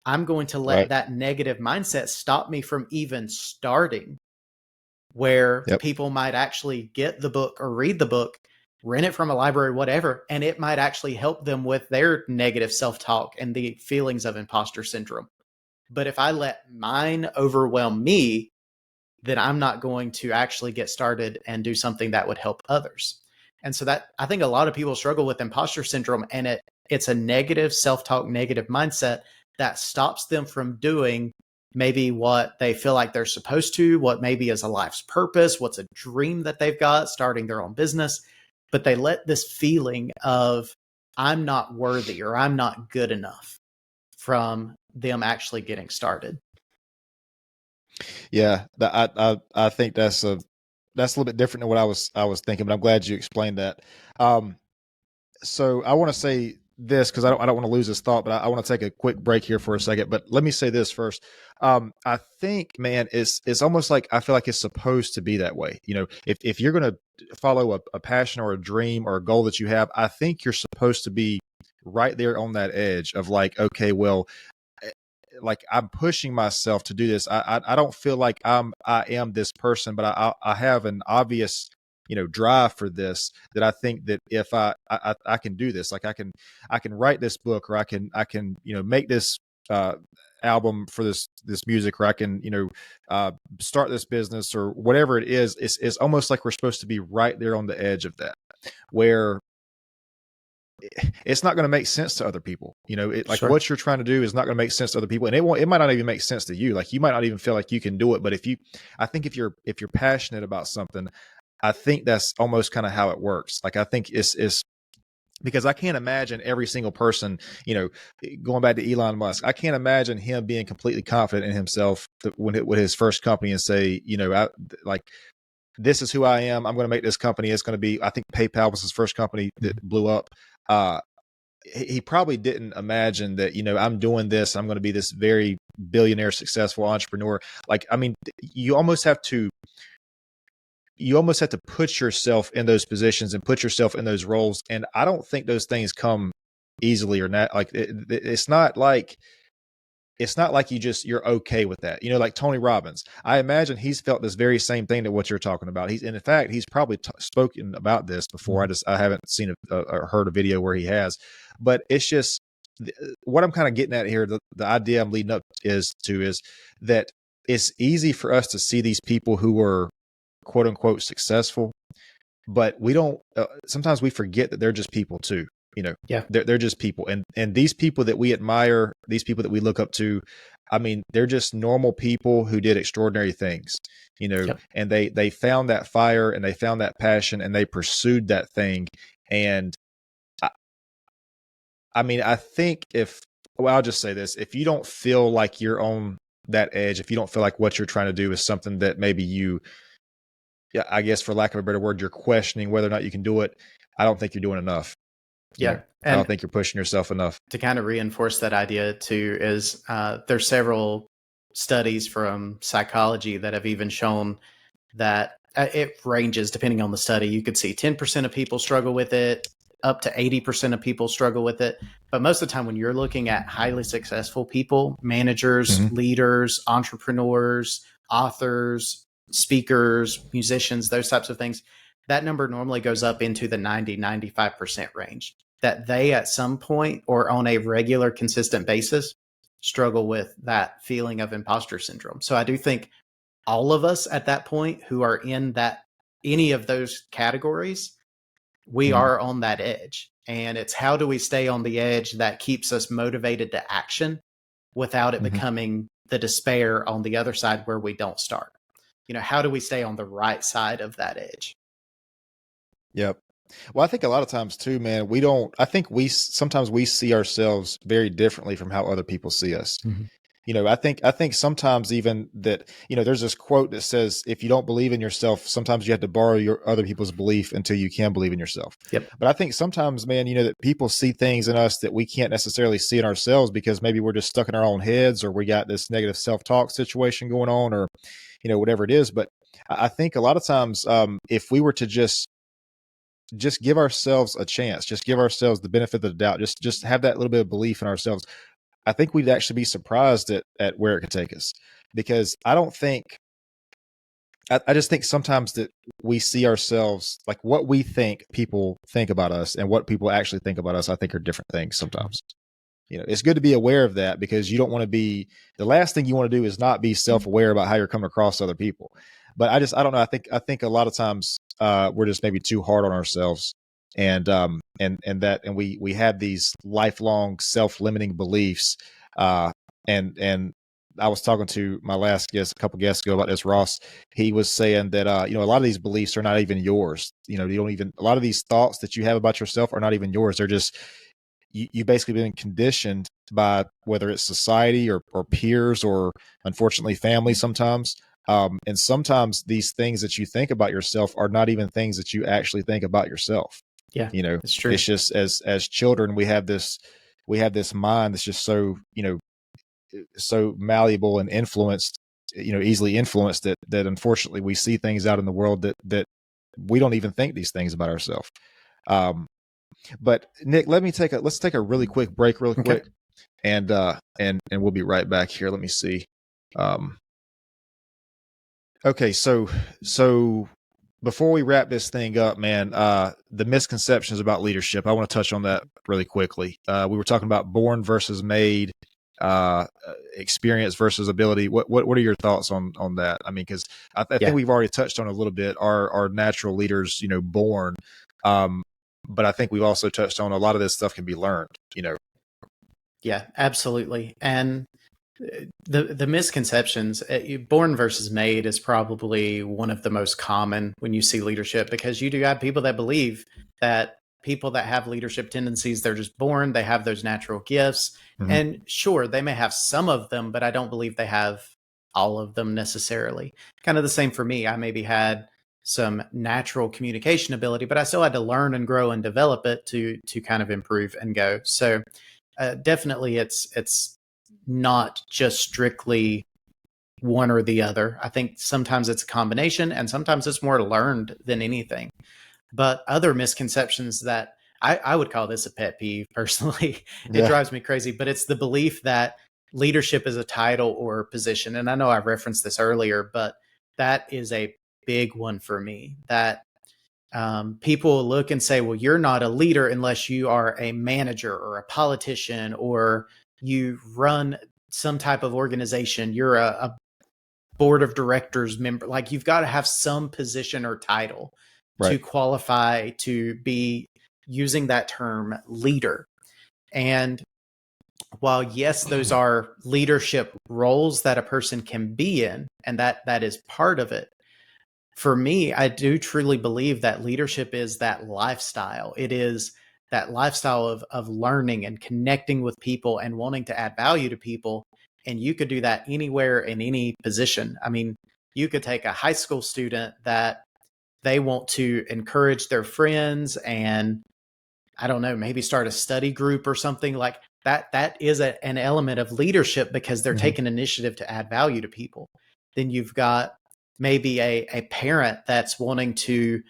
I'm going to let that negative mindset stop me from even starting, where people might actually get the book or read the book, rent it from a library, whatever, and it might actually help them with their negative self-talk and the feelings of imposter syndrome. But if I let mine overwhelm me, then I'm not going to actually get started and do something that would help others. And so that, I think a lot of people struggle with imposter syndrome, and it's a negative self-talk, negative mindset that stops them from doing maybe what they feel like they're supposed to, what maybe is a life's purpose, what's a dream that they've got, starting their own business. But they let this feeling of, I'm not worthy or I'm not good enough, from them actually getting started. Yeah, I think that's a little bit different than what I was thinking, but I'm glad you explained that. So I want to say this, because I don't want to lose this thought, but I want to take a quick break here for a second. But let me say this first. I think, man, it's almost like, I feel like it's supposed to be that way. If you're going to follow a passion or a dream or a goal that you have, I think you're supposed to be right there on that edge of like, okay, well, like, I'm pushing myself to do this. I don't feel like I am this person, but I have an obvious drive for this, that I think that if I can do this, like I can write this book, or I can make this album for this music, or I can start this business, or whatever it is. It's almost like we're supposed to be right there on the edge of that, where it's not going to make sense to other people. Sure. What you're trying to do is not going to make sense to other people, and it might not even make sense to you. Like, you might not even feel like you can do it. But I think if you're passionate about something, I think that's almost kind of how it works. Like, I think it's because I can't imagine every single person, going back to Elon Musk, I can't imagine him being completely confident in himself with his first company and say, like, this is who I am. I'm going to make this company. It's going to be, I think PayPal was his first company that blew up. He probably didn't imagine that, I'm doing this. I'm going to be this very billionaire, successful entrepreneur. Like, I mean, you almost have to put yourself in those positions and put yourself in those roles. And I don't think those things come easily or not. Like, it's not like you're okay with that. Like Tony Robbins, I imagine he's felt this very same thing to what you're talking about. And in fact, he's probably spoken about this before. I haven't seen or heard a video where he has, but it's just what I'm kind of getting at here. The idea I'm leading up is that it's easy for us to see these people who are quote unquote successful, but we don't, sometimes we forget that they're just people too. Yeah. They're just people. And these people that we admire, these people that we look up to, I mean, they're just normal people who did extraordinary things, Yep. and they found that fire and they found that passion and they pursued that thing. And I mean, I think I'll just say this, if you don't feel like you're on that edge, if you don't feel like what you're trying to do is something that maybe I guess for lack of a better word, you're questioning whether or not you can do it, I don't think you're doing enough. Yeah. I don't think you're pushing yourself enough. To kind of reinforce that idea too is there's several studies from psychology that have even shown that it ranges depending on the study. You could see 10% of people struggle with it, up to 80% of people struggle with it. But most of the time when you're looking at highly successful people, managers, leaders, entrepreneurs, authors, speakers, musicians, those types of things, that number normally goes up into the 90-95% range, that they at some point or on a regular, consistent basis struggle with that feeling of imposter syndrome. So I do think all of us at that point who are in any of those categories, we are on that edge. And it's how do we stay on the edge that keeps us motivated to action without it becoming the despair on the other side where we don't start. How do we stay on the right side of that edge? Yep. Well, I think a lot of times too, man, sometimes we see ourselves very differently from how other people see us. I think sometimes even that, there's this quote that says, if you don't believe in yourself, sometimes you have to borrow other people's belief until you can believe in yourself. Yep. But I think sometimes, man, that people see things in us that we can't necessarily see in ourselves because maybe we're just stuck in our own heads or we got this negative self-talk situation going on or, whatever it is. But I think a lot of times, if we were to just give ourselves a chance, just give ourselves the benefit of the doubt, just have that little bit of belief in ourselves, I think we'd actually be surprised at where it could take us. Because I just think sometimes that we see ourselves, like what we think people think about us and what people actually think about us, I think are different things sometimes. It's good to be aware of that because you don't want to be, the last thing you want to do is not be self-aware about how you're coming across other people. But I don't know. I think a lot of times we're just maybe too hard on ourselves, and we have these lifelong self-limiting beliefs. And I was talking to my last guest, a couple guests ago, about this. Ross, he was saying that a lot of these beliefs are not even yours. You don't even, a lot of these thoughts that you have about yourself are not even yours. They're just you basically been conditioned by whether it's society or peers or unfortunately family sometimes. And sometimes these things that you think about yourself are not even things that you actually think about yourself. Yeah, it's true. It's just as children, we have this mind that's just so, so malleable and influenced, easily influenced that unfortunately we see things out in the world that we don't even think these things about ourselves. But Nick, let's take a really quick break real quick. And we'll be right back here. Let me see. Okay, so before we wrap this thing up, man, the misconceptions about leadership, I want to touch on that really quickly. We were talking about born versus made, experience versus ability. What are your thoughts on that? I mean, because I think we've already touched on a little bit our natural leaders, born. But I think we've also touched on a lot of this stuff can be learned, Yeah, absolutely. And The misconceptions, born versus made is probably one of the most common when you see leadership, because you do have people that believe that people that have leadership tendencies, they're just born, they have those natural gifts. Mhm. And sure, they may have some of them, but I don't believe they have all of them necessarily. Kind of the same for me. I maybe had some natural communication ability, but I still had to learn and grow and develop it to kind of improve and go. So definitely it's not just strictly one or the other. I think sometimes it's a combination and sometimes it's more learned than anything. But other misconceptions that I would call this a pet peeve personally, it Yeah. drives me crazy, but it's the belief that leadership is a title or a position. And I know I referenced this earlier, but that is a big one for me, that people look and say, well, you're not a leader unless you are a manager or a politician or you run some type of organization. You're a board of directors member. Like, you've got to have some position or title to Right. qualify to be using that term leader. And while yes, those are leadership roles that a person can be in, and that is part of it, for me, I do truly believe that leadership is that lifestyle. It is that lifestyle of learning and connecting with people and wanting to add value to people. And you could do that anywhere in any position. I mean, you could take a high school student that they want to encourage their friends and, I don't know, maybe start a study group or something like that. That is an element of leadership because they're Mhm. taking initiative to add value to people. Then you've got maybe a parent that's wanting to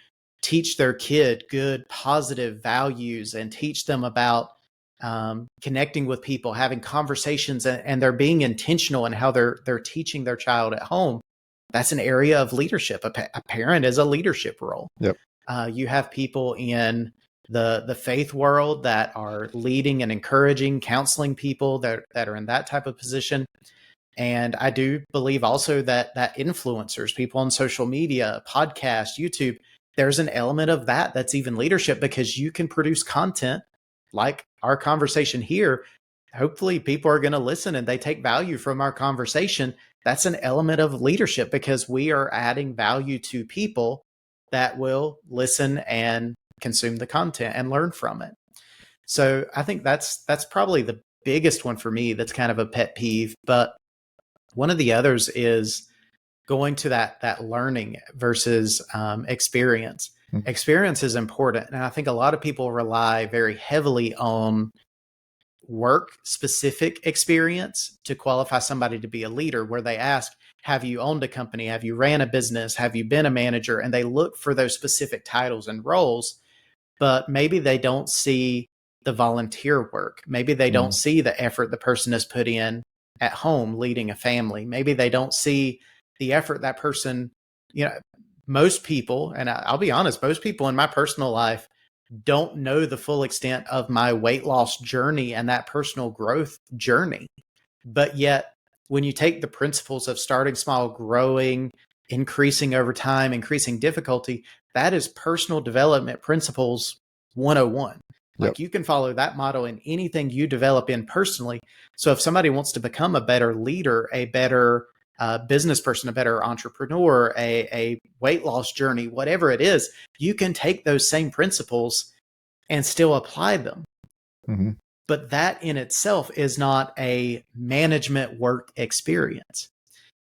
teach their kid good, positive values and teach them about connecting with people, having conversations, and they're being intentional in how they're teaching their child at home. That's an area of leadership. A parent is a leadership role. Yep. You have people in the faith world that are leading and encouraging, counseling people that are in that type of position. And I do believe also that influencers, people on social media, podcast, YouTube, there's an element of that that's even leadership, because you can produce content like our conversation here. Hopefully people are going to listen and they take value from our conversation. That's an element of leadership because we are adding value to people that will listen and consume the content and learn from it. So I think that's probably the biggest one for me that's kind of a pet peeve. But one of the others is going to that learning versus experience. Mhm. Experience is important. And I think a lot of people rely very heavily on work specific experience to qualify somebody to be a leader, where they ask, have you owned a company? Have you ran a business? Have you been a manager? And they look for those specific titles and roles, but maybe they don't see the volunteer work. Maybe they don't see the effort the person has put in at home leading a family. Maybe they don't see the effort that person, most people, and I'll be honest, most people in my personal life don't know the full extent of my weight loss journey and that personal growth journey. But yet, when you take the principles of starting small, growing, increasing over time, increasing difficulty, that is personal development principles 101. Like, you can follow that model in anything you develop in personally. So if somebody wants to become a better leader, a better business person, a better entrepreneur, a weight loss journey, whatever it is, you can take those same principles and still apply them. Mhm. But that in itself is not a management work experience.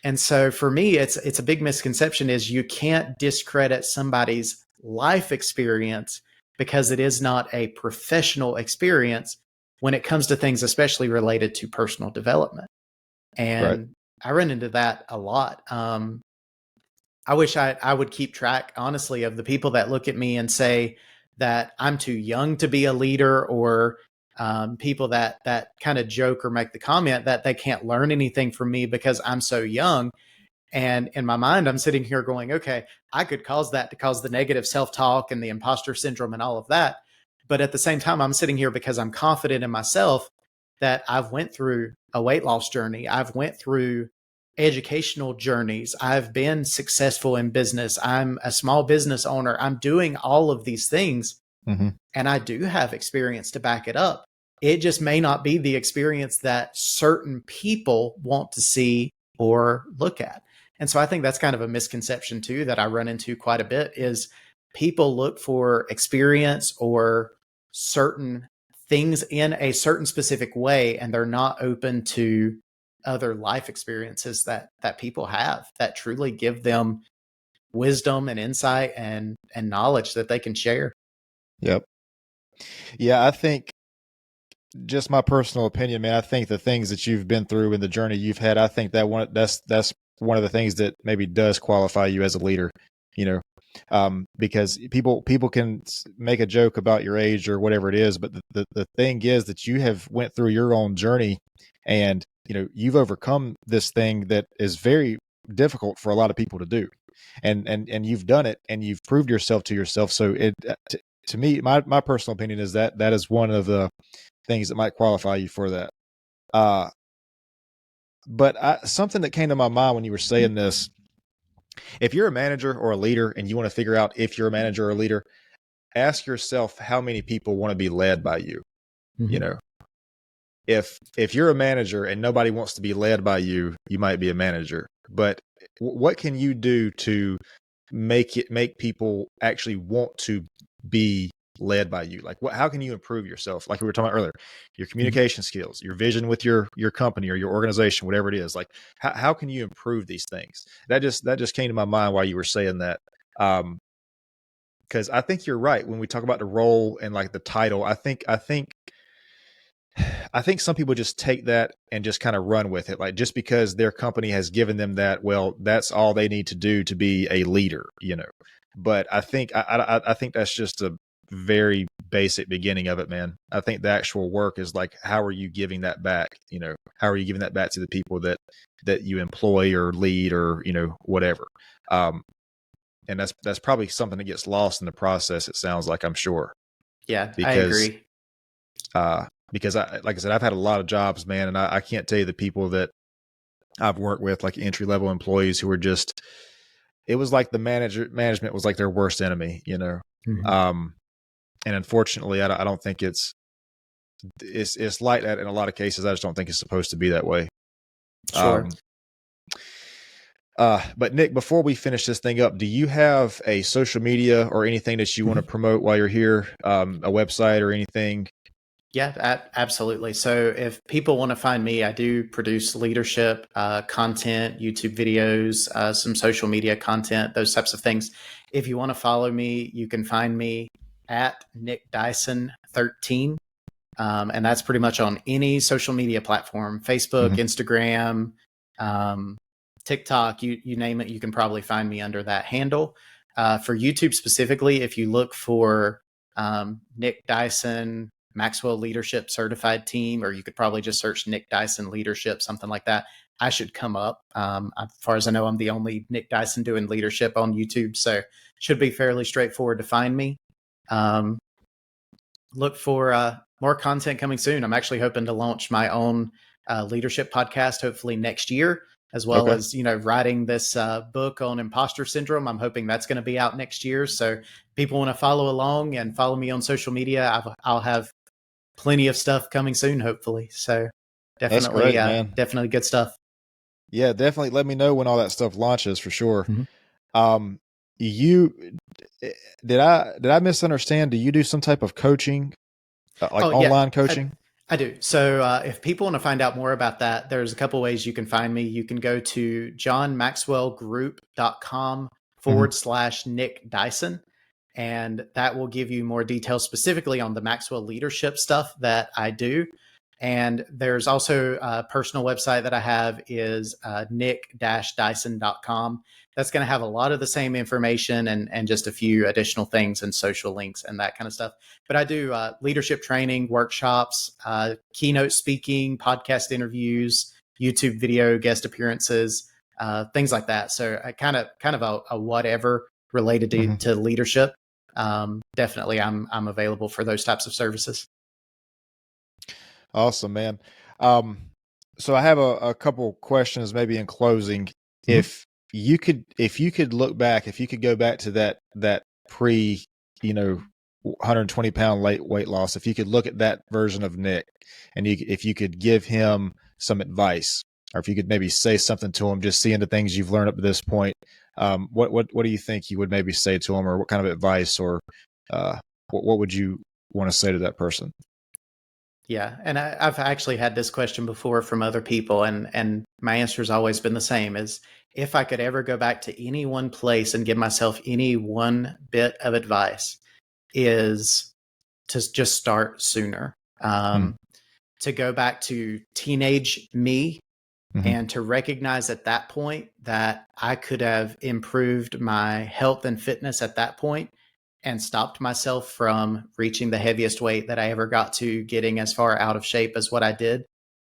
And so for me, it's a big misconception is you can't discredit somebody's life experience because it is not a professional experience when it comes to things, especially related to personal development. And Right. I run into that a lot. I wish I would keep track, honestly, of the people that look at me and say that I'm too young to be a leader, or people that kind of joke or make the comment that they can't learn anything from me because I'm so young. And in my mind, I'm sitting here going, okay, I could cause that to cause the negative self-talk and the imposter syndrome and all of that. But at the same time, I'm sitting here because I'm confident in myself that I've went through a weight loss journey. I've went through educational journeys. I've been successful in business. I'm a small business owner. I'm doing all of these things. Mhm. And I do have experience to back it up. it just may not be the experience that certain people want to see or look at. And so I think that's kind of a misconception too that I run into quite a bit is people look for experience or certain things in a certain specific way, and they're not open to other life experiences that people have that truly give them wisdom and insight and knowledge that they can share. Yep. Yeah, I think, just my personal opinion, man, I think the things that you've been through and the journey you've had, I think that's one of the things that maybe does qualify you as a leader, you know, because people can make a joke about your age or whatever it is, but the thing is that you have went through your own journey, and you've overcome this thing that is very difficult for a lot of people to do, and you've done it, and you've proved yourself to yourself. So to me, my personal opinion is that is one of the things that might qualify you for that. But something that came to my mind when you were saying this, if you're a manager or a leader and you want to figure out if you're a manager or a leader, ask yourself how many people want to be led by you. Mm-hmm. You know, if you're a manager and nobody wants to be led by you, you might be a manager. But what can you do to make people actually want to be led by you? Like, how can you improve yourself? Like we were talking about earlier, your communication skills, your vision with your company or your organization, whatever it is. Like, how can you improve these things? That just came to my mind while you were saying that. Because I think you're right when we talk about the role and like the title. I think some people just take that and just kind of run with it. Like, just because their company has given them that, well, that's all they need to do to be a leader, But I think I think that's just a very basic beginning of it, man. I think the actual work is like, how are you giving that back? How are you giving that back to the people that you employ or lead or whatever. And that's probably something that gets lost in the process. It sounds like, I'm sure. Yeah, Because, I agree. Because like I said, I've had a lot of jobs, man, and I can't tell you the people that I've worked with, like entry level employees who were just, it was like the management was like their worst enemy, Mm-hmm. And unfortunately, I don't think it's like that in a lot of cases. I just don't think it's supposed to be that way. Sure. But Nick, before we finish this thing up, do you have a social media or anything that you want to promote while you're here? A website or anything? Yeah, absolutely. So if people want to find me, I do produce leadership content, YouTube videos, some social media content, those types of things. If you want to follow me, you can find me at Nick Dyson 13. And that's pretty much on any social media platform, Facebook, Instagram, TikTok, you name it, you can probably find me under that handle. For YouTube specifically, if you look for Nick Dyson Maxwell Leadership Certified Team, or you could probably just search Nick Dyson Leadership, something like that, I should come up. As far as I know, I'm the only Nick Dyson doing leadership on YouTube, so should be fairly straightforward to find me. Look for more content coming soon. I'm actually hoping to launch my own leadership podcast, hopefully next year, as well as, writing this book on imposter syndrome. I'm hoping that's going to be out next year. So people want to follow along and follow me on social media. I'll have plenty of stuff coming soon, hopefully. So definitely, that's great, man. Definitely good stuff. Yeah, definitely. Let me know when all that stuff launches for sure. Mm-hmm. Did I misunderstand? Do you do some type of coaching, online coaching? I do. So if people want to find out more about that, there's a couple ways you can find me. You can go to johnmaxwellgroup.com/Nick Dyson. And that will give you more details specifically on the Maxwell leadership stuff that I do. And there's also a personal website that I have is nick-dyson.com. That's going to have a lot of the same information and just a few additional things and social links and that kind of stuff. But I do leadership training, workshops, keynote speaking, podcast interviews, YouTube video guest appearances, things like that. So I kind of a whatever related to leadership. Definitely I'm available for those types of services. Awesome, man. So I have a couple questions maybe in closing. If you could look back, if you could go back to that pre, 120-pound weight loss, if you could look at that version of Nick and if you could give him some advice, or if you could maybe say something to him, just seeing the things you've learned up to this point, what do you think you would maybe say to him, or what kind of advice, or what would you want to say to that person? Yeah, and I've actually had this question before from other people, and my answer has always been the same: is if I could ever go back to any one place and give myself any one bit of advice, is to just start sooner. To go back to teenage me, and to recognize at that point that I could have improved my health and fitness at that point and stopped myself from reaching the heaviest weight that I ever got to, getting as far out of shape as what I did,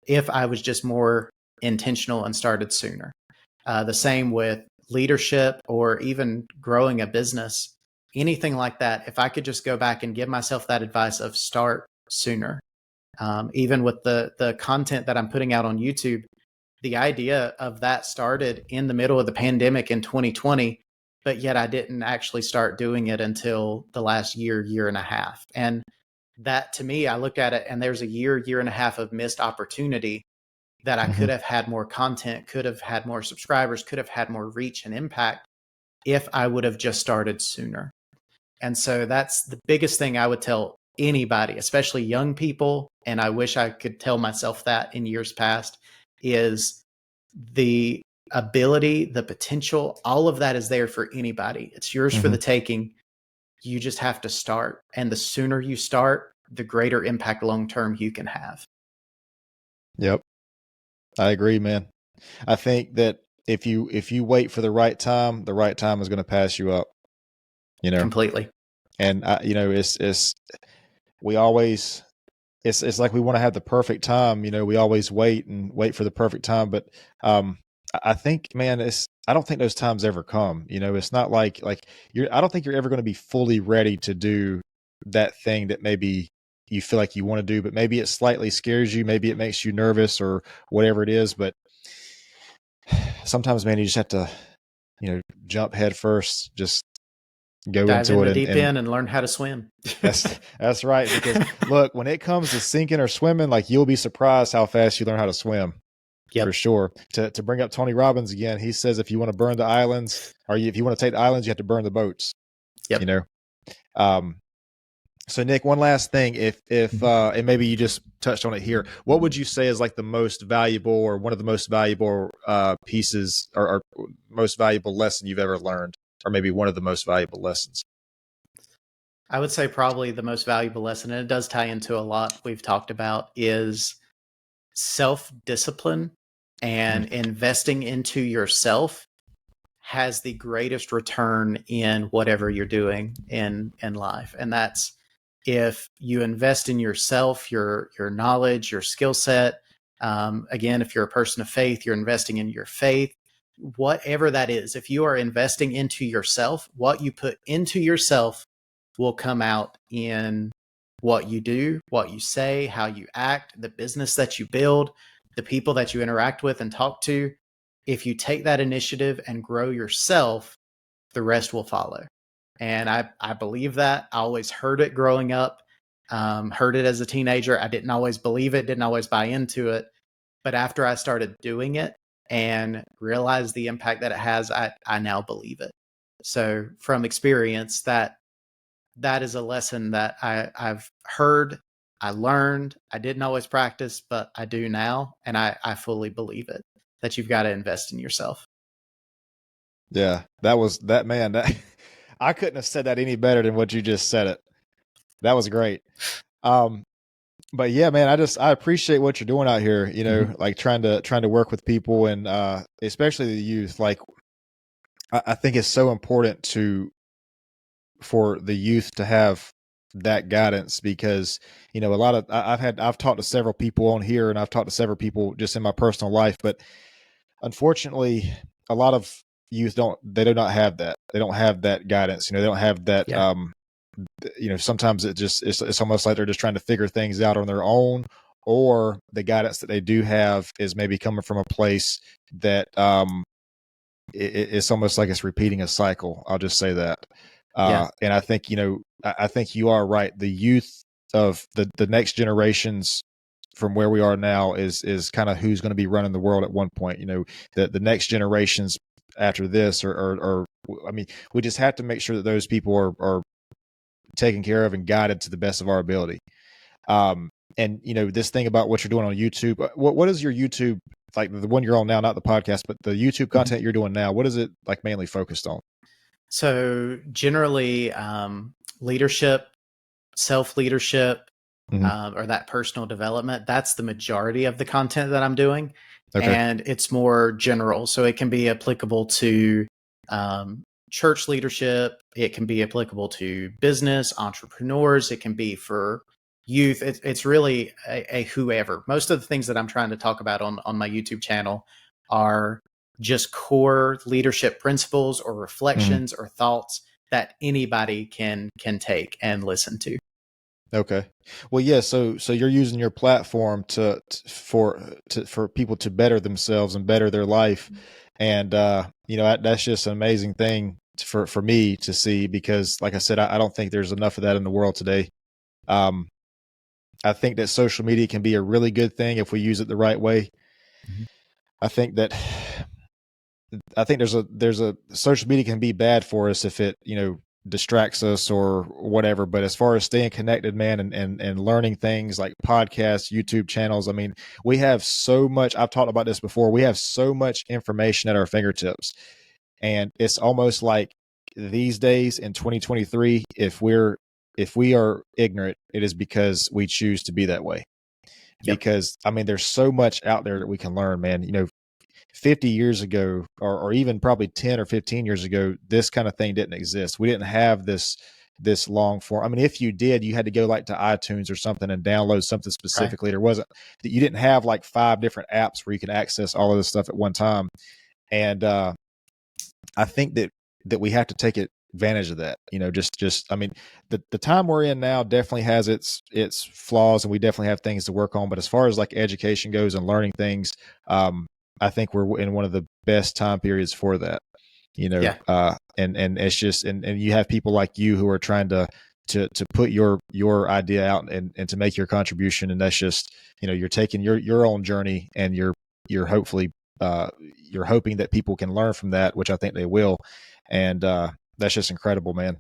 if I was just more intentional and started sooner. The same with leadership or even growing a business, anything like that. If I could just go back and give myself that advice of start sooner. Even with the content that I'm putting out on YouTube, the idea of that started in the middle of the pandemic in 2020, but yet I didn't actually start doing it until the last year and a half. And that, to me, I look at it and there's a year and a half of missed opportunity that I could have had more content, could have had more subscribers, could have had more reach and impact if I would have just started sooner. And so that's the biggest thing I would tell anybody, especially young people. And I wish I could tell myself that in years past, is the ability, the potential, all of that is there for anybody. It's yours for the taking. You just have to start. And the sooner you start, the greater impact long-term you can have. Yep. I agree, man. I think that if you wait for the right time is going to pass you up, Completely. And it's like we want to have the perfect time, we always wait for the perfect time. But I think, man, I don't think those times ever come. It's not like I don't think you're ever going to be fully ready to do that thing that maybe you feel like you want to do, but maybe it slightly scares you, maybe it makes you nervous or whatever it is. But sometimes, man, you just have to, jump head first, just go Dive into in it the deep end and learn how to swim. That's right. Because look, when it comes to sinking or swimming, like, you'll be surprised how fast you learn how to swim. Yep. For sure. To bring up Tony Robbins again, he says if you want to burn the islands, or if you want to take the islands, you have to burn the boats. Yep. So Nick, one last thing, if and maybe you just touched on it here, what would you say is like the most valuable, or one of the most valuable pieces, or most valuable lesson you've ever learned, or maybe one of the most valuable lessons? I would say probably the most valuable lesson, and it does tie into a lot we've talked about, is self-discipline and investing into yourself has the greatest return in whatever you're doing in life. And that's, if you invest in yourself, your knowledge, your skill set. Again, if you're a person of faith, you're investing in your faith, whatever that is. If you are investing into yourself, what you put into yourself will come out in what you do, what you say, how you act, the business that you build, the people that you interact with and talk to. If you take that initiative and grow yourself, the rest will follow. And I believe that. I always heard it growing up, heard it as a teenager. I didn't always believe it, didn't always buy into it. But after I started doing it and realized the impact that it has, I now believe it. So from experience, that is a lesson that I've heard, I learned, I didn't always practice, but I do now. And I fully believe it, that you've got to invest in yourself. Yeah, man. I couldn't have said that any better than what you just said it. That was great. But yeah, man, I appreciate what you're doing out here, like trying to work with people, and especially the youth. Like, I think it's so important for the youth to have that guidance, because, I've talked to several people on here, and I've talked to several people just in my personal life, but unfortunately, a lot of youth do not have that. They don't have that guidance. They don't have that. Yeah. Sometimes it's almost like they're just trying to figure things out on their own, or the guidance that they do have is maybe coming from a place that it's almost like it's repeating a cycle. I'll just say that. And I think, I think you are right. The youth of the next generations from where we are now is kind of who's going to be running the world at one point. The next generations after this are I mean, we just have to make sure that those people are taken care of and guided to the best of our ability. And this thing about what you're doing on YouTube, what is your YouTube, like the one you're on now, not the podcast, but the YouTube content you're doing now, what is it like mainly focused on? So generally, leadership, self-leadership, or that personal development, that's the majority of the content that I'm doing. Okay. And it's more general. So it can be applicable to church leadership. It can be applicable to business, entrepreneurs. It can be for youth. It's really a whoever. Most of the things that I'm trying to talk about on my YouTube channel are just core leadership principles or reflections or thoughts that anybody can take and listen to. Okay. Well, yeah. So you're using your platform for people to better themselves and better their life, and that's just an amazing thing for me to see, because, like I said, I don't think there's enough of that in the world today. I think that social media can be a really good thing if we use it the right way. I think there's a social media can be bad for us if it distracts us or whatever. But as far as staying connected, man, and learning things like podcasts, YouTube channels, I mean, we have so much. I've talked about this before. We have so much information at our fingertips, and it's almost like these days in 2023, if we are ignorant, it is because we choose to be that way. Yep. Because I mean, there's so much out there that we can learn, man. 50 years ago, or even probably 10 or 15 years ago, this kind of thing didn't exist. We didn't have this long form. I mean, if you did, you had to go like to iTunes or something and download something specifically. Right. There wasn't, you didn't have like 5 different apps where you can access all of this stuff at one time. And I think that we have to take advantage of that. I mean, the time we're in now definitely has its flaws, and we definitely have things to work on. But as far as like education goes and learning things, I think we're in one of the best time periods for that, yeah. And it's just, and you have people like you who are trying to put your idea out and to make your contribution. And that's just, you're taking your own journey, and you're hopefully, you're hoping that people can learn from that, which I think they will. And, that's just incredible, man.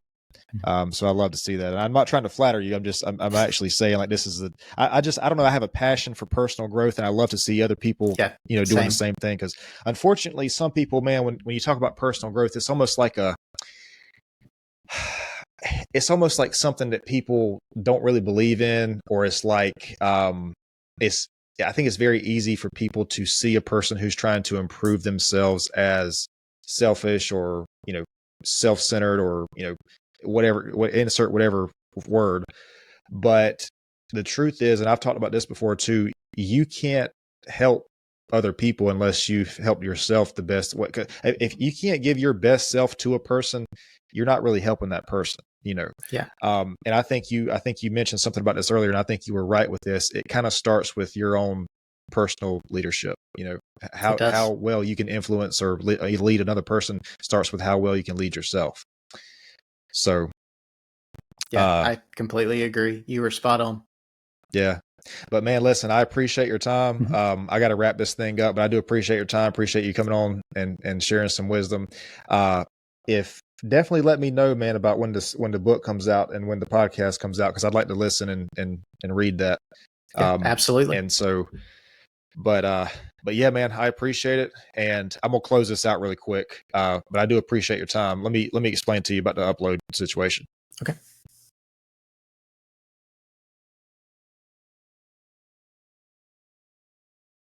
So I love to see that. And I'm not trying to flatter you. I'm actually saying, like, this is I don't know. I have a passion for personal growth, and I love to see other people, doing the same thing. Cause unfortunately, some people, man, when you talk about personal growth, it's almost like something that people don't really believe in, or it's like, I think it's very easy for people to see a person who's trying to improve themselves as selfish, or, self-centered, or, whatever, insert whatever word. But the truth is, and I've talked about this before too, you can't help other people unless you've helped yourself the best way. If you can't give your best self to a person, you're not really helping that person, Yeah. And I think you mentioned something about this earlier, and I think you were right with this. It kind of starts with your own personal leadership. How well you can influence or lead another person starts with how well you can lead yourself. So, yeah, I completely agree. You were spot on. Yeah. But man, listen, I appreciate your time. I got to wrap this thing up, but I do appreciate your time. Appreciate you coming on and sharing some wisdom. If definitely let me know, man, about when the book comes out and when the podcast comes out, because I'd like to listen and read that. Yeah, absolutely. And so, but yeah, man, I appreciate it. And I'm going to close this out really quick. But I do appreciate your time. Let me explain to you about the upload situation. Okay.